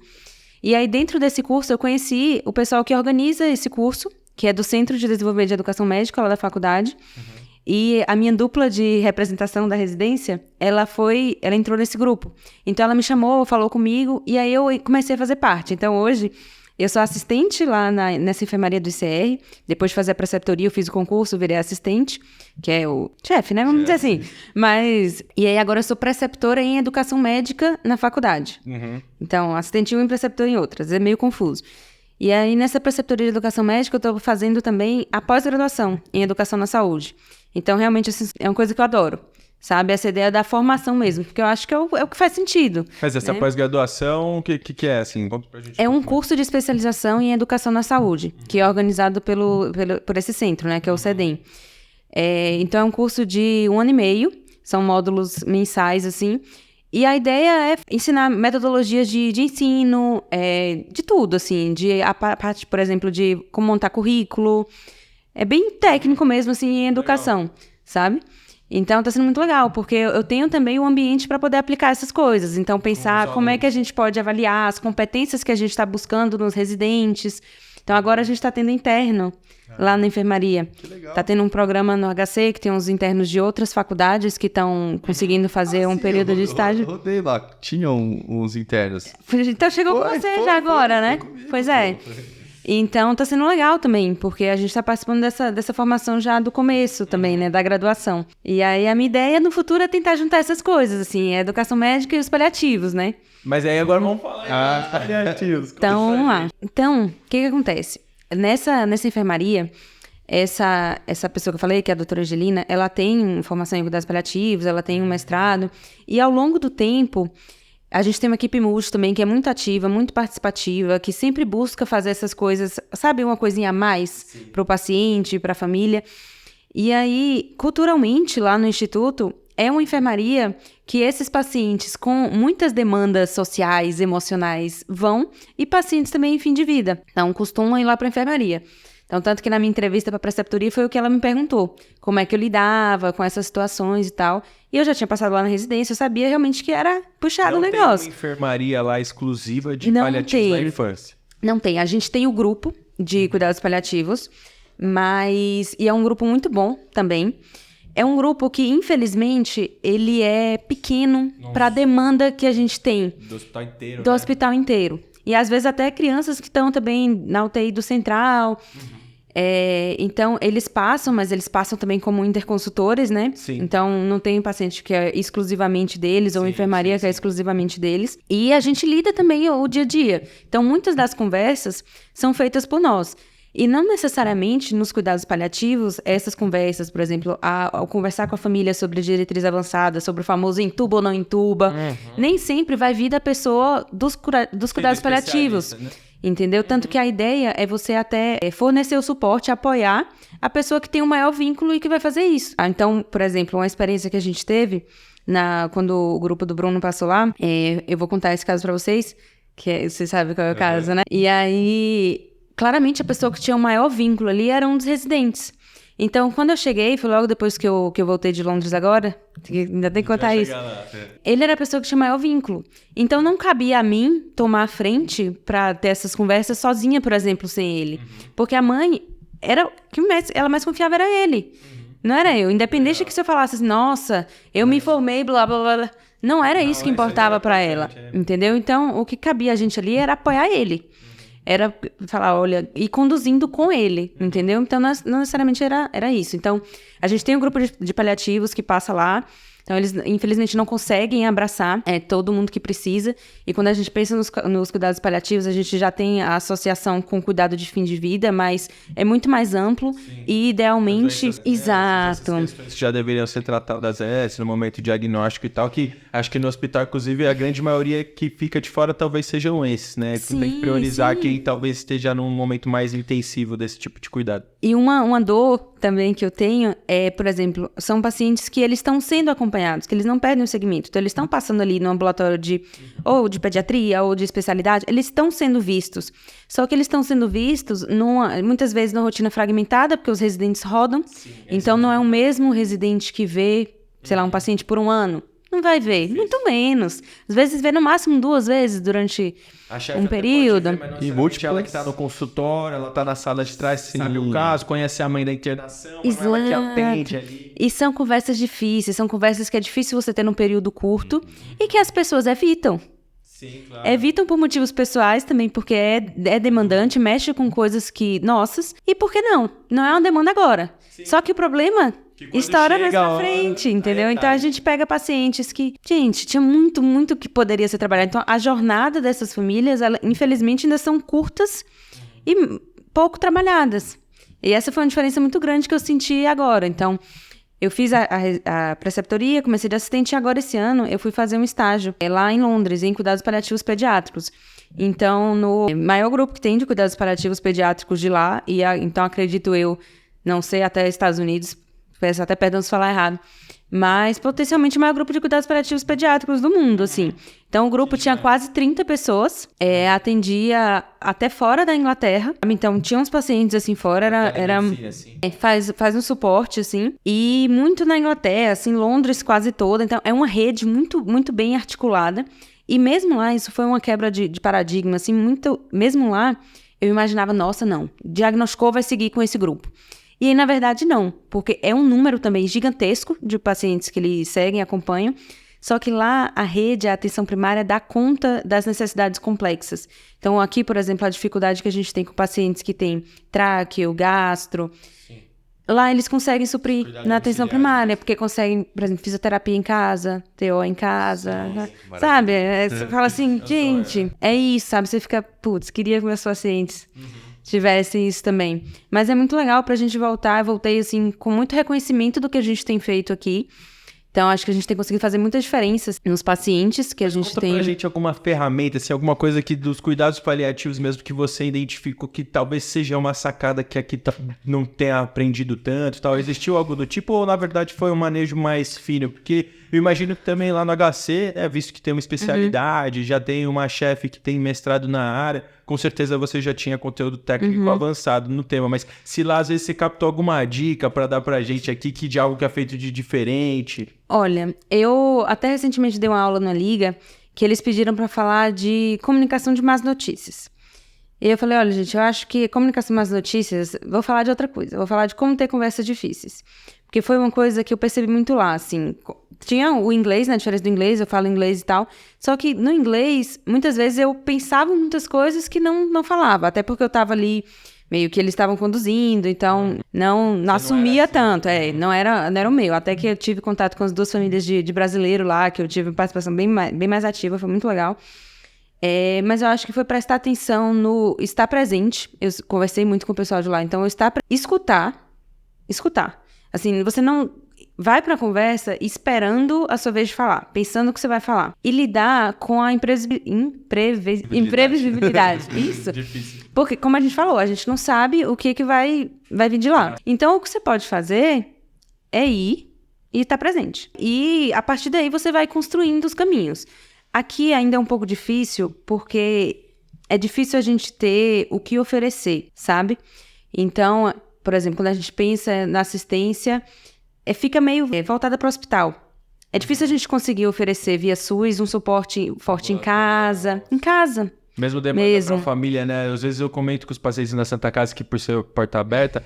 E aí, dentro desse curso, eu conheci o pessoal que organiza esse curso, que é do Centro de Desenvolvimento de Educação Médica, lá da faculdade. E a minha dupla de representação da residência, ela entrou nesse grupo. Então, ela me chamou, falou comigo, e aí eu comecei a fazer parte. Então, hoje, eu sou assistente lá nessa enfermaria do ICR. Depois de fazer a preceptoria, eu fiz o concurso, virei assistente, que é o chefe, né? Vamos dizer assim. E aí, agora eu sou preceptora em educação médica na faculdade. Então, assistente em uma e preceptora em outras. É meio confuso. E aí, nessa preceptoria de educação médica, eu estou fazendo também a pós-graduação em educação na saúde. Então, realmente, assim, é uma coisa que eu adoro, sabe? Essa ideia da formação mesmo, porque eu acho que é o que faz sentido. Mas essa pós-graduação, o que é, assim? Conta pra gente. É um curso de especialização em educação na saúde, que é organizado por esse centro, né? Que é o CEDEM. Então, é um curso de 1 ano e meio, são módulos mensais, assim. E a ideia é ensinar metodologias de ensino, de tudo, assim. A parte, por exemplo, de como montar currículo. É bem técnico mesmo, assim, em educação, sabe? Então, tá sendo muito legal, porque eu tenho também o ambiente para poder aplicar essas coisas. Então, pensar como é que a gente pode avaliar as competências que a gente está buscando nos residentes. Então, agora a gente está tendo interno lá na enfermaria. Que legal. Tá tendo um programa no HC que tem uns internos de outras faculdades que estão conseguindo fazer um período de estágio. Eu rodei lá, tinham uns internos. Então, chegou com você já agora, né? Comigo, pois é. Então, tá sendo legal também, porque a gente tá participando dessa formação já do começo também, né, da graduação. E aí, a minha ideia no futuro é tentar juntar essas coisas, assim, a educação médica e os paliativos, né? Mas aí agora vamos falar dos paliativos. Então, vamos lá. Então, o que acontece? Nessa enfermaria, essa pessoa que eu falei, que é a doutora Angelina, ela tem formação em cuidados paliativos, ela tem um mestrado, e ao longo do tempo, a gente tem uma equipe multi também que é muito ativa, muito participativa, que sempre busca fazer essas coisas, sabe, uma coisinha a mais para o paciente, para a família. E aí, culturalmente, lá no Instituto, é uma enfermaria que esses pacientes com muitas demandas sociais, emocionais vão, e pacientes também em fim de vida. Então, costumam ir lá para a enfermaria. Então, tanto que na minha entrevista para a preceptoria foi o que ela me perguntou, como é que eu lidava com essas situações e tal. E eu já tinha passado lá na residência, eu sabia realmente que era puxado o negócio. Não tem uma enfermaria lá exclusiva de paliativos na infância? Não tem. A gente tem o grupo de cuidados paliativos, e é um grupo muito bom também. É um grupo que, infelizmente, ele é pequeno para a demanda que a gente tem. Do hospital inteiro, Do hospital inteiro. E, às vezes, até crianças que estão também na UTI do Central. Então, eles passam, mas eles passam também como interconsultores, né? Sim. Então, não tem paciente que é exclusivamente deles, ou enfermaria que é exclusivamente deles. E a gente lida também o dia a dia. Então, muitas das conversas são feitas por nós. E não necessariamente nos cuidados paliativos, essas conversas, por exemplo, ao conversar com a família sobre diretriz avançada, sobre o famoso intuba ou não intuba, nem sempre vai vir da pessoa dos cuidados paliativos. Né? Entendeu? Tanto que a ideia é você até fornecer o suporte, apoiar a pessoa que tem o maior vínculo e que vai fazer isso. Então, por exemplo, uma experiência que a gente teve quando o grupo do Bruno passou lá, eu vou contar esse caso pra vocês, que vocês sabem qual é o caso, né? E aí, claramente a pessoa que tinha o maior vínculo ali era um dos residentes. Então, quando eu cheguei, foi logo depois que eu voltei de Londres agora, ainda tem que contar isso. Ele era a pessoa que tinha o maior vínculo. Então, não cabia a mim tomar a frente pra ter essas conversas sozinha, por exemplo, sem ele. Porque a mãe, ela mais confiava era ele. Não era eu. Independente que se eu falasse assim, nossa, eu me formei, blá, blá, blá. Não era isso que importava pra ela. Entendeu? Então, o que cabia a gente ali era apoiar ele. Era falar, olha, e conduzindo com ele, entendeu? Então, não necessariamente era isso. Então, a gente tem um grupo de paliativos que passa lá. Então, eles, infelizmente, não conseguem abraçar todo mundo que precisa. E quando a gente pensa nos cuidados paliativos, a gente já tem a associação com cuidado de fim de vida, mas é muito mais amplo. Sim. E, idealmente... Exato. Essas questões já deveriam ser tratadas no momento diagnóstico e tal, que acho que no hospital, inclusive, a grande maioria que fica de fora talvez sejam esses, né? Sim, tem que priorizar quem talvez esteja num momento mais intensivo desse tipo de cuidado. E uma dor também que eu tenho é, por exemplo, são pacientes que eles estão sendo acompanhados, que eles não perdem o segmento. Então, eles estão passando ali no ambulatório ou de pediatria ou de especialidade, eles estão sendo vistos. Só que eles estão sendo vistos, muitas vezes, numa rotina fragmentada, porque os residentes rodam. Sim, então, não é o mesmo residente que vê, sei lá, um paciente por um ano. Não vai ver, muito menos. Às vezes vê no máximo 2 vezes durante um período. Ver, e múltiplas. Ela que está no consultório, ela está na sala de trás, sabe o caso, conhece a mãe da internação, exato. Ela que atende ali. E são conversas difíceis, são conversas que é difícil você ter num período curto e que as pessoas evitam. Sim, claro. Evitam por motivos pessoais também, porque é demandante, mexe com coisas que, nossas, e por que não? Não é uma demanda agora. Sim. Só que o problema... estoura mais pra frente, entendeu? Então a gente pega pacientes que, gente, tinha muito, muito que poderia ser trabalhado. Então a jornada dessas famílias, infelizmente, ainda são curtas e pouco trabalhadas. E essa foi uma diferença muito grande que eu senti agora. Então, eu fiz a preceptoria, comecei de assistente e agora esse ano eu fui fazer um estágio lá em Londres, em cuidados paliativos pediátricos. Então, no maior grupo que tem de cuidados paliativos pediátricos de lá, e então acredito eu, não sei, até Estados Unidos, peço até perdão se falar errado, mas potencialmente o maior grupo de cuidados paliativos pediátricos do mundo, assim. Então, o grupo tinha quase 30 pessoas, atendia até fora da Inglaterra. Então, tinha uns pacientes, assim, fora, faz um suporte, assim, e muito na Inglaterra, assim, Londres quase toda. Então, é uma rede muito, muito bem articulada. E mesmo lá, isso foi uma quebra de paradigma, assim, mesmo lá, eu imaginava, nossa, não, diagnosticou, vai seguir com esse grupo. E aí, na verdade, não, porque é um número também gigantesco de pacientes que eles seguem, acompanham, só que lá a rede, a atenção primária, dá conta das necessidades complexas. Então, aqui, por exemplo, a dificuldade que a gente tem com pacientes que têm tráqueo, gastro, sim. Lá eles conseguem suprir na atenção primária, porque conseguem, por exemplo, fisioterapia em casa, TO em casa, sim, sabe? Você fala assim, gente, é isso, sabe? Você fica, putz, queria que meus pacientes... tivessem isso também. Mas é muito legal pra gente voltar. Eu voltei, assim, com muito reconhecimento do que a gente tem feito aqui. Então, acho que a gente tem conseguido fazer muitas diferenças nos pacientes que a gente conta tem. Conta pra gente alguma ferramenta, assim, alguma coisa que dos cuidados paliativos mesmo que você identificou que talvez seja uma sacada que aqui não tenha aprendido tanto, tal. Existiu algo do tipo ou, na verdade, foi um manejo mais fino? Porque eu imagino que também lá no HC, visto que tem uma especialidade, já tem uma chefe que tem mestrado na área, com certeza você já tinha conteúdo técnico avançado no tema, mas se lá às vezes você captou alguma dica para dar pra gente aqui que de algo que é feito de diferente... Olha, eu até recentemente dei uma aula na Liga que eles pediram para falar de comunicação de más notícias. E eu falei, olha, gente, eu acho que comunicação de más notícias, vou falar de outra coisa, vou falar de como ter conversas difíceis. Porque foi uma coisa que eu percebi muito lá, assim, tinha o inglês, né, a diferença do inglês, eu falo inglês e tal, só que no inglês, muitas vezes eu pensava em muitas coisas que não falava, até porque eu tava ali... meio que eles estavam conduzindo, então não assumia assim, tanto, não era o meu. Até que eu tive contato com as 2 famílias de brasileiro lá, que eu tive participação bem mais ativa, foi muito legal. Mas eu acho que foi prestar atenção no estar presente. Eu conversei muito com o pessoal de lá, então escutar. Assim, você não vai pra conversa esperando a sua vez de falar, pensando o que você vai falar. E lidar com a imprevisibilidade. Isso. Difícil. Porque, como a gente falou, a gente não sabe o que vai vir de lá. Então, o que você pode fazer é ir e estar presente. E, a partir daí, você vai construindo os caminhos. Aqui ainda é um pouco difícil, porque é difícil a gente ter o que oferecer, sabe? Então, por exemplo, quando a gente pensa na assistência, fica meio voltada para o hospital. É difícil a gente conseguir oferecer via SUS um suporte forte em casa. Em casa. Mesmo demanda pra família, né? Às vezes eu comento com os pacientes na Santa Casa que por ser porta aberta,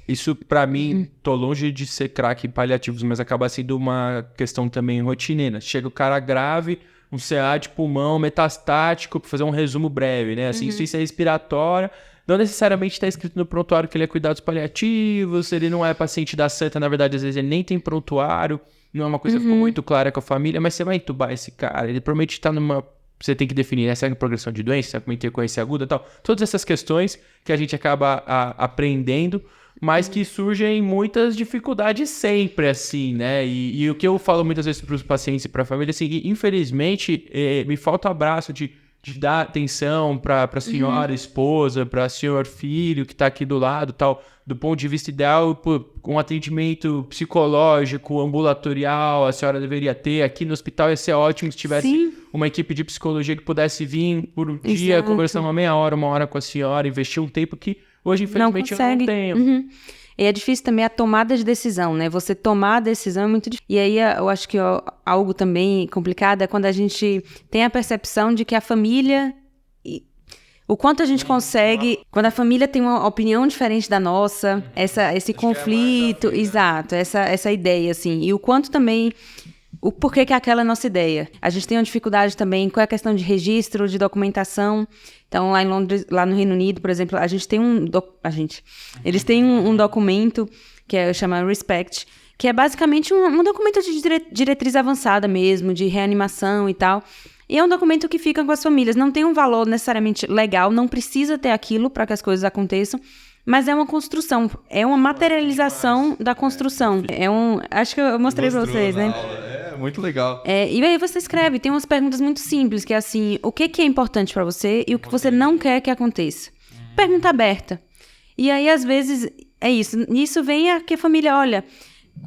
isso pra mim, tô longe de ser craque em paliativos, mas acaba sendo uma questão também rotineira. Chega o cara grave, um CA de pulmão metastático, pra fazer um resumo breve, né? Assim, insuficiência respiratória. Não necessariamente está escrito no prontuário que ele é cuidados paliativos, ele não é paciente da Santa, na verdade, às vezes ele nem tem prontuário, não é uma coisa que ficou muito clara com a família, mas você vai entubar esse cara, ele provavelmente está numa... Você tem que definir, né? Será que é progressão de doença, será que é uma intercorrência aguda e tal. Todas essas questões que a gente acaba aprendendo, mas que surgem muitas dificuldades sempre, assim, né? E o que eu falo muitas vezes para os pacientes e para a família, assim, infelizmente, me falta o abraço de dar atenção para a senhora esposa, para o senhor filho que está aqui do lado, tal, do ponto de vista ideal, um atendimento psicológico, ambulatorial, a senhora deveria ter. Aqui no hospital ia ser ótimo se tivesse uma equipe de psicologia que pudesse vir por um dia, conversar uma meia hora, uma hora com a senhora, investir um tempo que hoje, infelizmente, eu não tenho. E é difícil também a tomada de decisão, né? Você tomar a decisão é muito difícil. E aí, eu acho que algo também complicado é quando a gente tem a percepção de que a família... O quanto a gente consegue... Quando a família tem uma opinião diferente da nossa, esse conflito... Exato, essa ideia, assim. E o quanto também... O porquê que aquela é a nossa ideia. A gente tem uma dificuldade também com a questão de registro, de documentação. Então, lá em Londres, lá no Reino Unido, por exemplo, a gente tem eles têm um documento que chama Respect, que é basicamente um documento de diretriz avançada mesmo, de reanimação e tal. E é um documento que fica com as famílias. Não tem um valor necessariamente legal, não precisa ter aquilo para que as coisas aconteçam, mas é uma construção, é uma materialização da construção. Acho que eu mostrei para vocês, né? Muito legal. E aí você escreve, tem umas perguntas muito simples, que é assim, o que é importante para você e o que você não quer que aconteça. Pergunta aberta. E aí, às vezes, é isso. Nisso vem que a família, olha,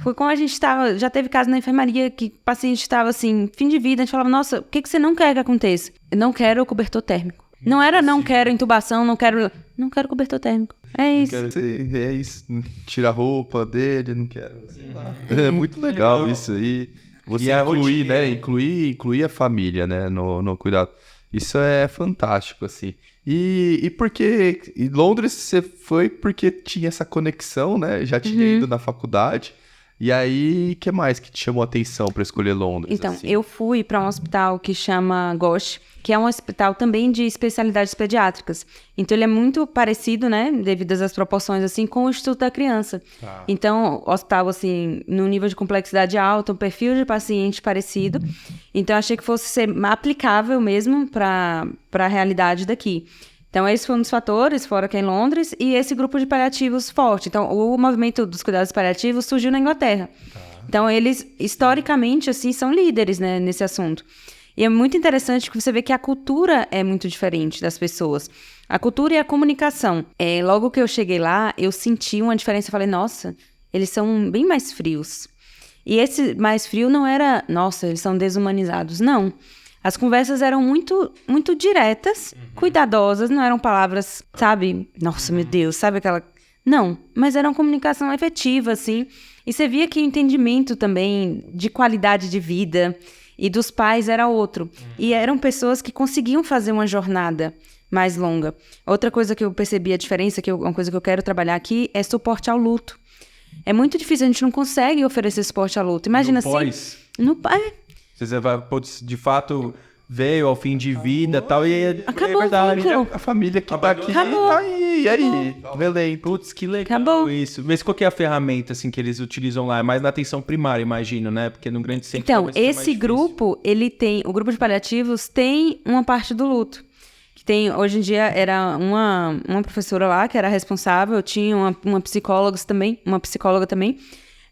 foi quando a gente estava, já teve caso na enfermaria que o paciente estava assim, fim de vida, a gente falava, nossa, o que você não quer que aconteça? Eu não quero o cobertor térmico. Não era não quero intubação, não quero cobertor térmico. É isso. É isso. Tira a roupa dele, não quero. É muito legal isso aí. Você incluir, né? Incluir a família, né? No cuidado. Isso é fantástico, assim. E porque em Londres você foi porque tinha essa conexão, né? Já tinha ido na faculdade. E aí, o que mais que te chamou a atenção para escolher Londres? Então, assim? eu fui para um hospital que chama Gosh, que é um hospital também de especialidades pediátricas. Então, ele é muito parecido, né, devido às proporções, assim, com o Instituto da Criança. Tá. Então, hospital, assim, no nível de complexidade alta, um perfil de paciente parecido. Então, eu achei que fosse ser aplicável mesmo para a realidade daqui. Então, esse foi um dos fatores, fora que é em Londres, e esse grupo de paliativos forte. Então, o movimento dos cuidados paliativos surgiu na Inglaterra. Tá. Então, eles, historicamente, assim, são líderes, né, nesse assunto. E é muito interessante que você vê que a cultura é muito diferente das pessoas. A cultura e a comunicação. Logo que eu cheguei lá, eu senti uma diferença. Eu falei, nossa, eles são bem mais frios. E esse mais frio não era, nossa, eles são desumanizados. Não. As conversas eram muito, muito diretas, cuidadosas, não eram palavras, sabe? Nossa, meu Deus, sabe aquela... Não, mas era uma comunicação efetiva, assim. E você via que o entendimento também de qualidade de vida e dos pais era outro. E eram pessoas que conseguiam fazer uma jornada mais longa. Outra coisa que eu percebi a diferença, uma coisa que eu quero trabalhar aqui, é suporte ao luto. É muito difícil, a gente não consegue oferecer suporte ao luto. Imagina assim... Você vai, de fato, veio ao fim de vida e tal, e Acabou é verdade. o vínculo. A família que tá aqui, Acabou. tá aí, e aí? Belém. Putz, que legal Acabou. isso. Mas qual que é a ferramenta, assim, que eles utilizam lá? É mais na atenção primária, imagino, né? Porque no grande centro Então, talvez seja mais esse difícil. grupo, o grupo de paliativos tem uma parte do luto. Que tem, hoje em dia, era uma professora lá que era responsável, tinha uma psicóloga também,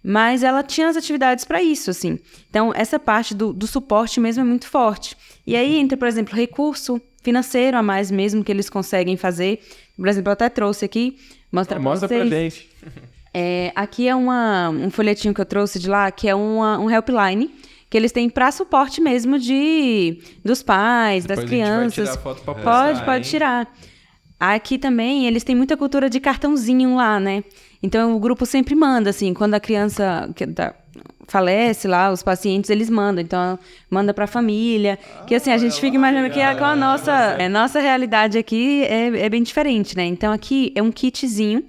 mas ela tinha as atividades para isso, assim. Então, essa parte do suporte mesmo é muito forte. E aí entra, por exemplo, recurso financeiro a mais mesmo que eles conseguem fazer. Por exemplo, eu até trouxe aqui, mostra pra Mostra vocês. pra gente. Aqui é um folhetinho que eu trouxe de lá, que é um helpline, que eles têm para suporte mesmo dos pais, Depois das a gente vai crianças. tirar foto pra postar, Pode hein? tirar. Aqui também, eles têm muita cultura de cartãozinho lá, né? Então, o grupo sempre manda, assim, quando a criança falece lá, os pacientes, eles mandam. Então, manda pra família. Que, assim, a gente fica imaginando que com a nossa realidade aqui é bem diferente, né? Então, aqui é um kitzinho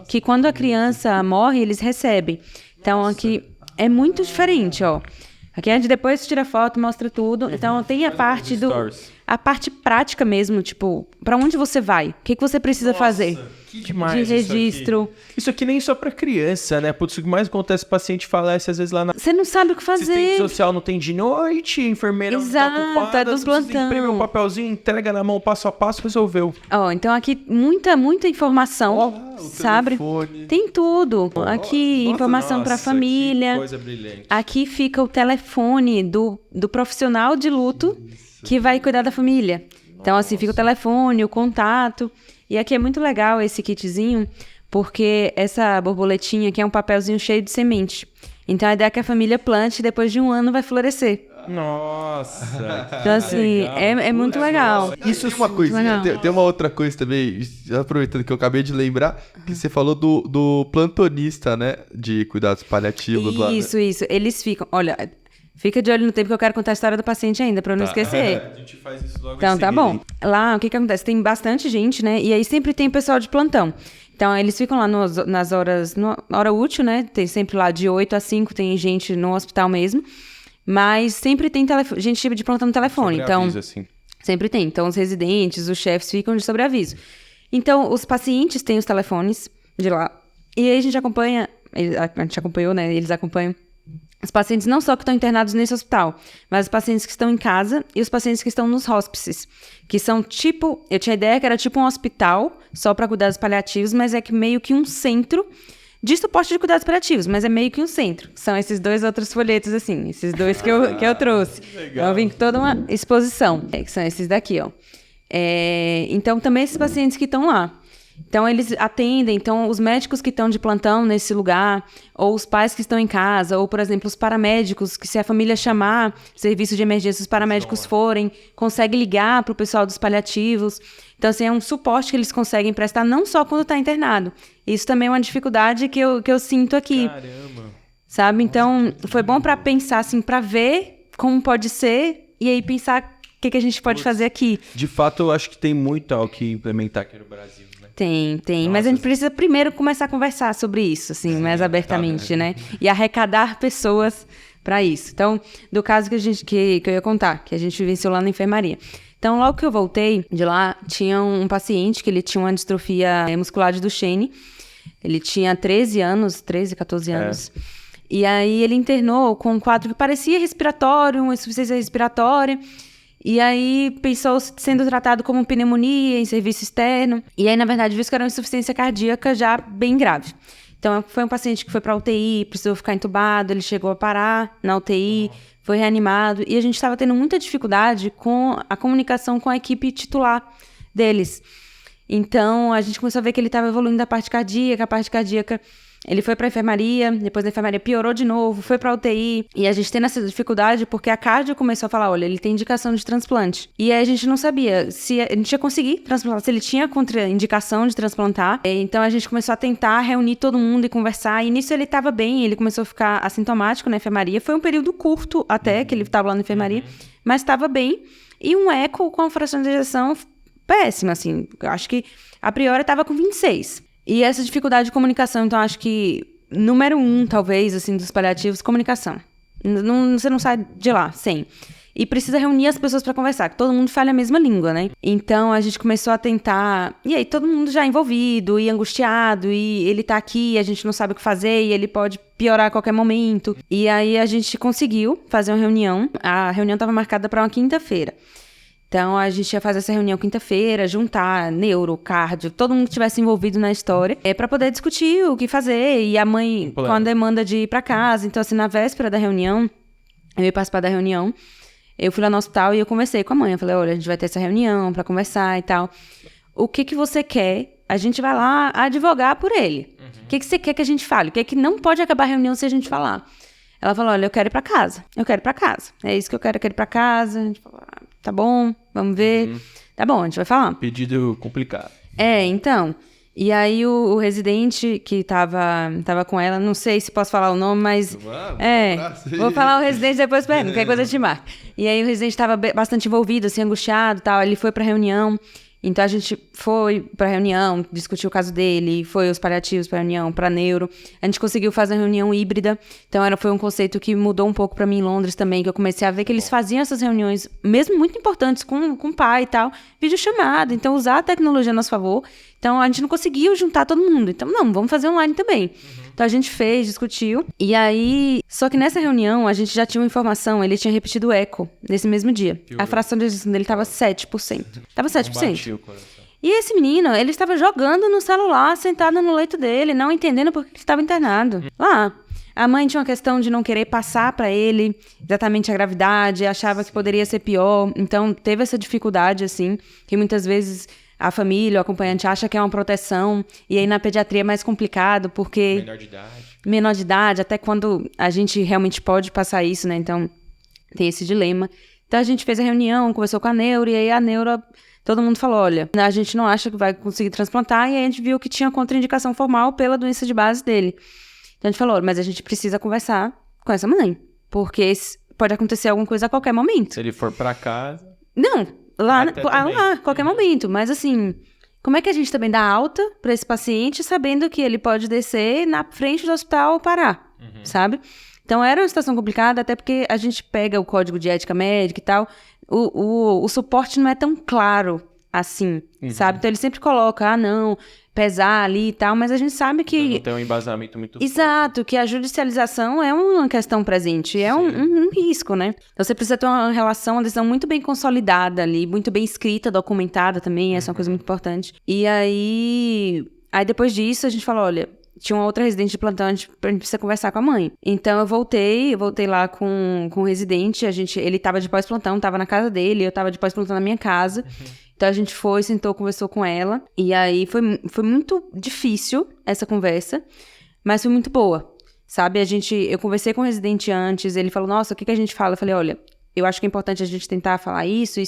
que quando a criança morre, eles recebem. Então, aqui é muito diferente, ó. Aqui a gente depois tira foto, mostra tudo. Então, tem a parte a parte prática mesmo, tipo, pra onde você vai? O que você precisa fazer? Que demais De isso registro. aqui. Isso aqui nem só pra criança, né? Putz, o que mais acontece, o paciente falece às vezes lá na Você não sabe o que assistente fazer. social, não tem de noite, a enfermeira Exato, não tá ocupada, é dos você precisa plantão. imprimir um papelzinho, entrega na mão, passo a passo, resolveu. Ó, então aqui muita informação, sabe? telefone. Tem tudo. Aqui informação pra Nossa, família. que coisa brilhante. Aqui fica o telefone do profissional de luto que vai cuidar da família. Então, assim, fica o telefone, o contato. E aqui é muito legal esse kitzinho, porque essa borboletinha aqui é um papelzinho cheio de semente. Então, a ideia é que a família plante e depois de um ano vai florescer. Nossa. Então, assim, é muito legal. Isso é uma coisa. legal. Tem uma outra coisa também, já aproveitando que eu acabei de lembrar, que você falou do plantonista, né? De cuidados paliativos lá. Né? Isso. Eles ficam... Olha, fica de olho no tempo que eu quero contar a história do paciente ainda, pra eu não esquecer. A gente faz isso logo Então, em tá seguida, bom. hein? Lá, o que acontece? Tem bastante gente, né? E aí sempre tem pessoal de plantão. Então, eles ficam lá nas horas... Na hora útil, né? Tem sempre lá de 8 a 5, tem gente no hospital mesmo. Mas sempre tem gente de plantão no telefone. Então, Sobreaviso, assim. sempre tem. Então, os residentes, os chefes ficam de sobreaviso. Então, os pacientes têm os telefones de lá. E aí a gente acompanha... A gente acompanhou, né? Eles acompanham os pacientes não só que estão internados nesse hospital, mas os pacientes que estão em casa e os pacientes que estão nos hóspices, que são tipo... Eu tinha a ideia que era tipo um hospital só para cuidados paliativos, mas é que meio que um centro de suporte de cuidados paliativos, mas é meio que um centro. São esses dois outros folhetos, assim, esses dois que eu trouxe. Então, eu vim com toda uma exposição, que são esses daqui, ó. Então, também esses pacientes que estão lá. Então, eles atendem, então, os médicos que estão de plantão nesse lugar, ou os pais que estão em casa, ou, por exemplo, os paramédicos, que se a família chamar serviço de emergência, os paramédicos forem, consegue ligar para o pessoal dos paliativos. Então, assim, é um suporte que eles conseguem prestar, não só quando está internado. Isso também é uma dificuldade que eu sinto aqui. Caramba. Sabe? Então, foi bom para pensar, assim, para ver como pode ser, e aí pensar o que a gente pode fazer aqui. De fato, eu acho que tem muito ao que implementar aqui no Brasil, né? Tem. Mas a gente precisa primeiro começar a conversar sobre isso, assim, mais abertamente, né? E arrecadar pessoas para isso. Então, do caso que eu ia contar, que a gente vivenciou lá na enfermaria. Então, logo que eu voltei de lá, tinha um paciente que ele tinha uma distrofia muscular de Duchenne. Ele tinha 13, 14 anos. E aí ele internou com um quadro que parecia respiratório, uma insuficiência respiratória. E aí pensou sendo tratado como pneumonia em serviço externo. E aí, na verdade, viu que era uma insuficiência cardíaca já bem grave. Então, foi um paciente que foi para UTI, precisou ficar entubado, ele chegou a parar na UTI, foi reanimado. E a gente estava tendo muita dificuldade com a comunicação com a equipe titular deles. Então, a gente começou a ver que ele estava evoluindo da parte cardíaca, a parte cardíaca... Ele foi para a enfermaria, depois da enfermaria piorou de novo, foi para a UTI. E a gente tendo essa dificuldade porque a cardio começou a falar, olha, ele tem indicação de transplante. E aí a gente não sabia se a gente ia conseguir transplantar, se ele tinha contraindicação de transplantar. Então a gente começou a tentar reunir todo mundo e conversar. E nisso ele estava bem, ele começou a ficar assintomático na enfermaria. Foi um período curto até que ele estava lá na enfermaria, mas estava bem. E um eco com a fração de ejeção péssima, assim. Eu acho que a priori estava com 26. E essa dificuldade de comunicação, então, acho que número 1, talvez, assim, dos paliativos, comunicação. Você não sai de lá sem. e precisa reunir as pessoas para conversar, que todo mundo fala a mesma língua, né? Então a gente começou a tentar, e aí todo mundo já envolvido e angustiado, e ele tá aqui, a gente não sabe o que fazer, e ele pode piorar a qualquer momento. E aí a gente conseguiu fazer uma reunião, a reunião estava marcada para uma quinta-feira. Então, a gente ia fazer essa reunião quinta-feira, juntar neuro, cardio, todo mundo que estivesse envolvido na história, para poder discutir o que fazer. E a mãe com a demanda de ir para casa. Então, assim, na véspera da reunião, eu ia participar da reunião, eu fui lá no hospital e eu conversei com a mãe. Eu falei, olha, a gente vai ter essa reunião para conversar e tal. O que você quer? A gente vai lá advogar por ele. O que você quer que a gente fale? O que é que não pode acabar a reunião se a gente falar? Ela falou, olha, eu quero ir para casa. Eu quero ir para casa. É isso que eu quero ir para casa. A gente falou, tá bom, vamos ver. Tá bom, a gente vai falar. Pedido complicado. Então. E aí o residente que tava com ela, não sei se posso falar o nome, mas... vou falar o residente depois, qualquer coisa eu te marco. E aí o residente estava bastante envolvido, assim, angustiado e tal. Ele foi pra reunião. Então, a gente foi pra reunião, discutiu o caso dele, foi os paliativos pra reunião, pra neuro. A gente conseguiu fazer uma reunião híbrida. Então, foi um conceito que mudou um pouco pra mim em Londres também, que eu comecei a ver que eles faziam essas reuniões, mesmo muito importantes, com o pai e tal, videochamada. Então, usar a tecnologia a nosso favor. Então, a gente não conseguiu juntar todo mundo. Então, não, vamos fazer online também. Então, a gente fez, discutiu. E aí, só que nessa reunião, a gente já tinha uma informação, ele tinha repetido o eco nesse mesmo dia. A fração de ejeção dele tava 7%. Tava 7%. E esse menino, ele estava jogando no celular, sentado no leito dele, não entendendo por que ele estava internado. Lá, a mãe tinha uma questão de não querer passar para ele exatamente a gravidade, achava que poderia ser pior. Então, teve essa dificuldade, assim, que muitas vezes a família, o acompanhante acha que é uma proteção, e aí na pediatria é mais complicado, porque... Menor de idade, até quando a gente realmente pode passar isso, né? Então, tem esse dilema. Então, a gente fez a reunião, conversou com a neuro, e aí a neuro... Todo mundo falou, olha, a gente não acha que vai conseguir transplantar, e aí a gente viu que tinha contraindicação formal pela doença de base dele. Então a gente falou, mas a gente precisa conversar com essa mãe, porque pode acontecer alguma coisa a qualquer momento. Se ele for pra casa... Não, lá, qualquer momento, mas assim, como é que a gente também dá alta pra esse paciente, sabendo que ele pode descer na frente do hospital parar, sabe? Então era uma situação complicada, até porque a gente pega o código de ética médica e tal, o suporte não é tão claro assim, sabe? Então ele sempre coloca, não, pesar ali e tal, mas a gente sabe que... Não tem um embasamento muito Exato, forte. Que a judicialização é uma questão presente, é um risco, né? Então você precisa ter uma relação, uma decisão muito bem consolidada ali, muito bem escrita, documentada também, essa é uma coisa muito importante. E aí depois disso a gente falou, olha... Tinha uma outra residente de plantão, a gente precisa conversar com a mãe. Então, eu voltei lá com o residente, ele tava de pós-plantão, tava na casa dele, eu tava de pós-plantão na minha casa. Então, a gente foi, sentou, conversou com ela. E aí, foi muito difícil essa conversa, mas foi muito boa, sabe? Eu conversei com o residente antes, ele falou, nossa, o que a gente fala? Eu falei, olha, eu acho que é importante a gente tentar falar isso,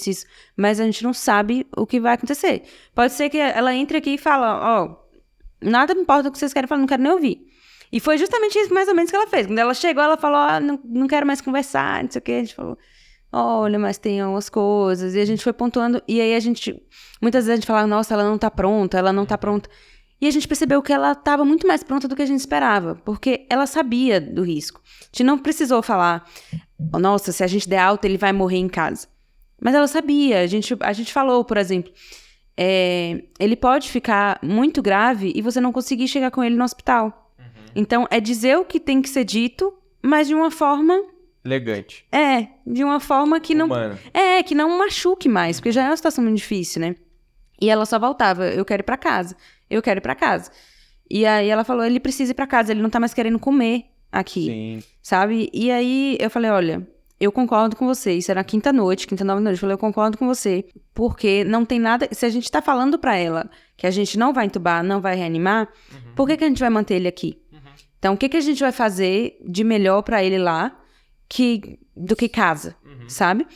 mas a gente não sabe o que vai acontecer. Pode ser que ela entre aqui e fala, nada me importa o que vocês querem falar, não quero nem ouvir. E foi justamente isso mais ou menos que ela fez. Quando ela chegou, ela falou, não quero mais conversar, não sei o que. A gente falou, olha, mas tem algumas coisas. E a gente foi pontuando. E aí muitas vezes a gente falava, nossa, ela não tá pronta. E a gente percebeu que ela estava muito mais pronta do que a gente esperava. Porque ela sabia do risco. A gente não precisou falar, nossa, se a gente der alta, ele vai morrer em casa. Mas ela sabia. A gente falou, por exemplo... ele pode ficar muito grave e você não conseguir chegar com ele no hospital. Então, é dizer o que tem que ser dito, mas de uma forma... Elegante. De uma forma que não... que não machuque mais, porque já é uma situação muito difícil, né? E ela só voltava, eu quero ir pra casa. E aí ela falou, ele precisa ir pra casa, ele não tá mais querendo comer aqui. Sim. Sabe? E aí eu falei, olha... Eu concordo com você, isso era quinta 9 da noite, eu falei, eu concordo com você, porque não tem nada, se a gente tá falando pra ela que a gente não vai entubar, não vai reanimar, por que a gente vai manter ele aqui? Então, o que a gente vai fazer de melhor pra ele lá do que casa, sabe?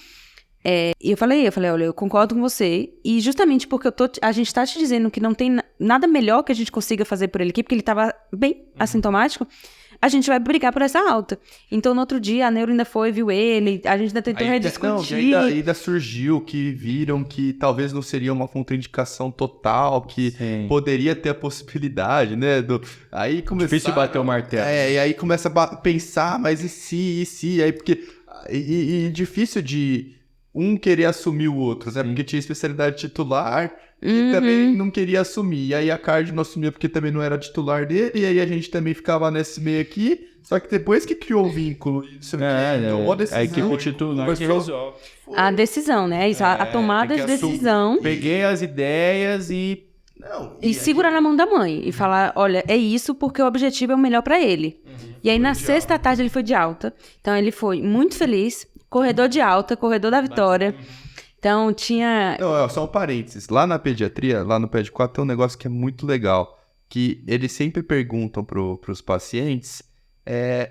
E eu falei, olha, eu concordo com você, e justamente porque a gente tá te dizendo que não tem nada melhor que a gente consiga fazer por ele aqui, porque ele tava bem assintomático, a gente vai brigar por essa alta. Então, no outro dia, a neuro ainda viu ele, a gente ainda tentou rediscutir. Ainda surgiu que viram que talvez não seria uma contraindicação total, que poderia ter a possibilidade, né? Aí começa... Difícil bater o martelo. E aí começa a pensar, mas e se? Aí, porque E difícil de um querer assumir o outro, né? Porque tinha especialidade titular e também não queria assumir. E aí a Card não assumia porque também não era titular dele, e aí a gente também ficava nesse meio aqui. Só que depois que criou o vínculo, isso tomou a decisão. A equipe titular que resolve. A decisão, né? Isso, a tomada de decisão. Peguei as ideias e... E segurar na mão da mãe e falar, olha, é isso porque o objetivo é o melhor pra ele. E aí na sexta tarde ele foi de alta. Então ele foi muito feliz, corredor de alta, corredor da vitória. Então tinha... Não, só um parênteses. Lá na pediatria, lá no PED 4, tem um negócio que é muito legal. Que eles sempre perguntam pros pacientes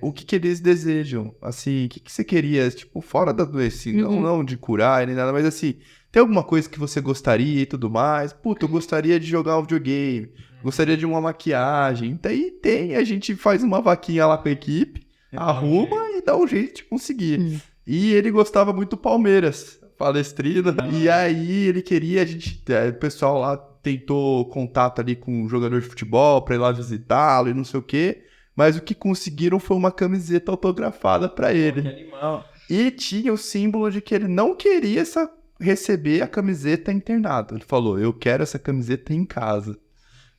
o que eles desejam. Assim, o que você queria, tipo, fora da doença. Não de curar nem nada, mas assim... Tem alguma coisa que você gostaria e tudo mais? Puta, eu gostaria de jogar um videogame. Gostaria de uma maquiagem. Daí a gente faz uma vaquinha lá com a equipe, arruma e dá um jeito de conseguir. E ele gostava muito do Palmeiras, Palestrina. E aí ele queria, o pessoal lá tentou contato ali com um jogador de futebol pra ir lá visitá-lo e não sei o quê. Mas o que conseguiram foi uma camiseta autografada pra ele. Que animal. E tinha o símbolo de que ele não queria receber a camiseta internado. Ele falou, eu quero essa camiseta em casa.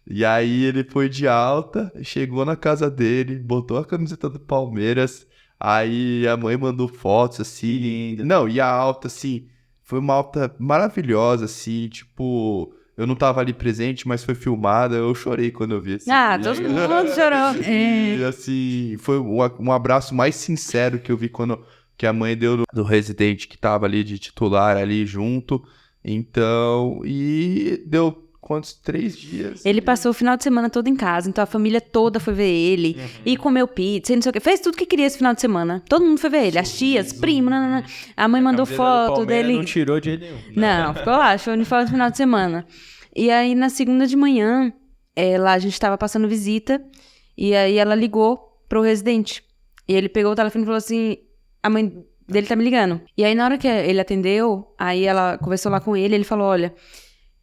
E aí ele foi de alta, chegou na casa dele, botou a camiseta do Palmeiras, aí a mãe mandou fotos, assim. Linda. Não, e a alta, assim, foi uma alta maravilhosa, assim, tipo... Eu não tava ali presente, mas foi filmada, eu chorei quando eu vi. Assim, todo mundo chorou. E, assim, foi um abraço mais sincero que eu vi que a mãe deu do residente que tava ali de titular ali junto. Então, e deu quantos? 3 dias? Ele passou o final de semana todo em casa, então a família toda foi ver ele, e comeu pizza, e não sei o que, fez tudo que queria esse final de semana. Todo mundo foi ver ele, as tias, primos, a mãe mandou foto dele. Não tirou de jeito nenhum. Não, ficou lá, show de foto no final de semana. E aí, na segunda de manhã, lá a gente tava passando visita, e aí ela ligou pro residente. E ele pegou o telefone e falou assim, a mãe dele tá me ligando. E aí, na hora que ele atendeu, aí ela conversou lá com ele falou, olha,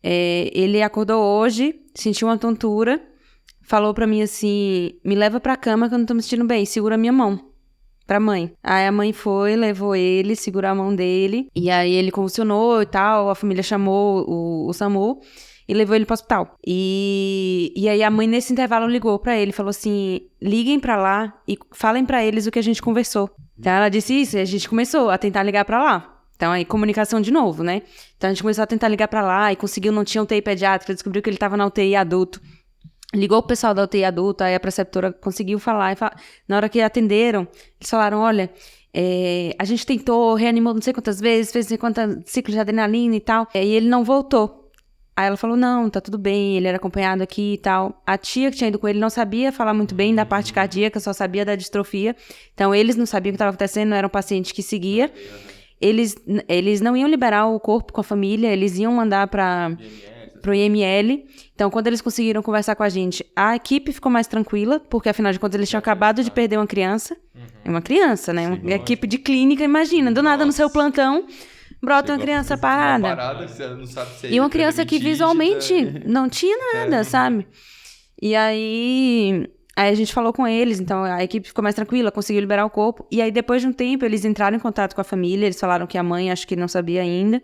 ele acordou hoje, sentiu uma tontura, falou pra mim assim, me leva pra cama que eu não tô me sentindo bem, segura a minha mão. Pra mãe. Aí a mãe foi, levou ele, segurou a mão dele, e aí ele convulsionou e tal, a família chamou o SAMU, e levou ele pro hospital. E aí a mãe, nesse intervalo, ligou pra ele, falou assim, liguem pra lá e falem pra eles o que a gente conversou. Então ela disse isso, e a gente começou a tentar ligar pra lá. Então aí, comunicação de novo, né? Então a gente começou a tentar ligar pra lá, e conseguiu, não tinha UTI pediátrica, descobriu que ele tava na UTI adulto. Ligou o pessoal da UTI adulta, aí a preceptora conseguiu falar, na hora que atenderam, eles falaram, olha... a gente tentou, reanimou não sei quantas vezes, fez não sei quantos ciclos de adrenalina e tal, e ele não voltou. Aí ela falou, não, tá tudo bem, ele era acompanhado aqui e tal. A tia que tinha ido com ele não sabia falar muito bem da parte cardíaca, só sabia da distrofia. Então, eles não sabiam o que estava acontecendo, não era um paciente que seguia. Eles não iam liberar o corpo com a família, eles iam mandar pro IML. Então, quando eles conseguiram conversar com a gente, a equipe ficou mais tranquila, porque, afinal de contas, eles tinham acabado de perder uma criança. É uma criança, né? Uma equipe de clínica, imagina, do nada no seu plantão... Brota uma criança parada. Você não sabe se e uma criança que visualmente não tinha nada, sabe? E aí a gente falou com eles, então a equipe ficou mais tranquila, conseguiu liberar o corpo. E aí depois de um tempo eles entraram em contato com a família, eles falaram que a mãe acho que não sabia ainda.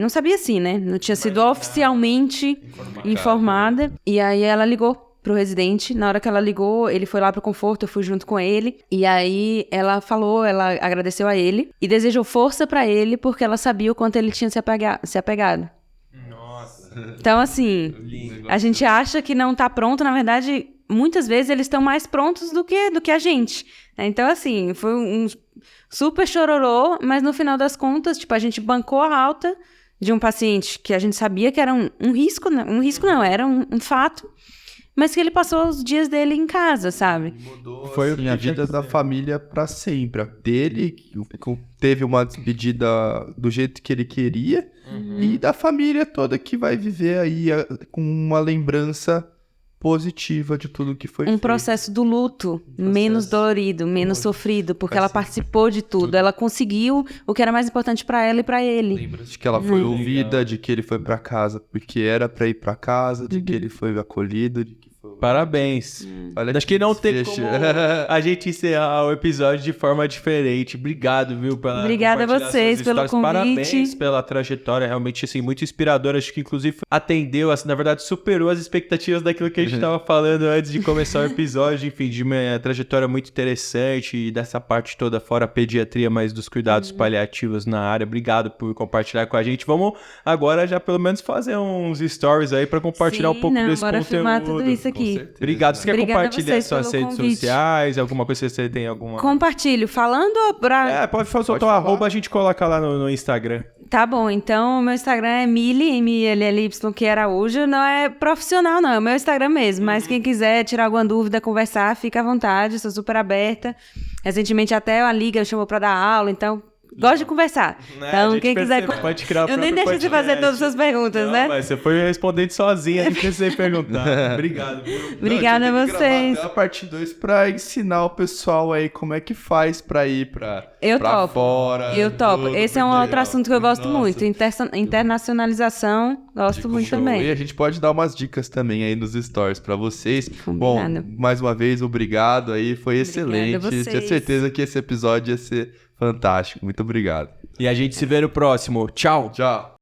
Não sabia assim, né? Não tinha sido oficialmente informada. E aí ela ligou pro residente. Na hora que ela ligou, ele foi lá pro conforto, eu fui junto com ele. E aí ela agradeceu a ele e desejou força pra ele porque ela sabia o quanto ele tinha se apegado. Nossa. Então, assim, a gente acha que não tá pronto, na verdade, muitas vezes eles estão mais prontos do que a gente. Então, assim, foi um super chororô, mas no final das contas, tipo, a gente bancou a alta de um paciente que a gente sabia que era um risco, um risco não, era um fato. Mas que ele passou os dias dele em casa, sabe? Mudou foi assim, a vida da família pra sempre. A dele teve uma despedida do jeito que ele queria. E da família toda que vai viver aí com uma lembrança positiva de tudo que foi feito. Processo do luto menos dolorido, menos sofrido, porque ela participou de tudo. Ela conseguiu o que era mais importante pra ela e pra ele. De que ela foi ouvida, de que ele foi pra casa porque era pra ir pra casa, de que ele foi acolhido, de que foi Parabéns. Olha Acho que não tem desfecho. como a gente encerrar o episódio de forma diferente. Obrigado, viu, pela Obrigada a compartilhar vocês suas pelo histórias. convite. Parabéns pela trajetória, realmente, assim, muito inspiradora. Acho que, inclusive, atendeu, assim, na verdade, superou as expectativas daquilo que a gente estava falando antes de começar o episódio. Enfim, de uma trajetória muito interessante e dessa parte toda, fora a pediatria, mas dos cuidados paliativos na área. Obrigado por compartilhar com a gente. Vamos agora já, pelo menos, fazer uns stories aí para compartilhar um pouco desse bora conteúdo. filmar tudo isso aqui. Obrigado. Você quer Obrigada a compartilhar vocês suas pelo redes convite. sociais? Alguma coisa que você tem alguma... Compartilho. Falando ou pra... Pode soltar o arroba, a gente coloca lá no Instagram. Tá bom, então o meu Instagram é Mili, M-I-L-L-Y, que é Araújo. Não é profissional, não, é o meu Instagram mesmo. Mas quem quiser tirar alguma dúvida, conversar, fica à vontade, sou super aberta. Recentemente até a Liga chamou pra dar aula, então gosto de conversar. Então quem quiser... Pode criar o Eu nem próprio deixei de fazer podcast. todas as suas perguntas, Não, né? mas você foi respondendo sozinha, nem precisei perguntar. Obrigado. Obrigada a vocês. A parte 2 pra ensinar o pessoal aí como é que faz pra ir pra Eu topo. fora. Eu topo. tudo, Esse é um porque, outro ó, assunto que eu gosto nossa, muito. Internacionalização, gosto muito show. também. E a gente pode dar umas dicas também aí nos stories pra vocês. Combinado. Bom, mais uma vez, obrigado aí, foi Obrigada excelente. a vocês. Tinha certeza que esse episódio ia ser fantástico. Muito obrigado. E a gente se vê no próximo. Tchau. Tchau.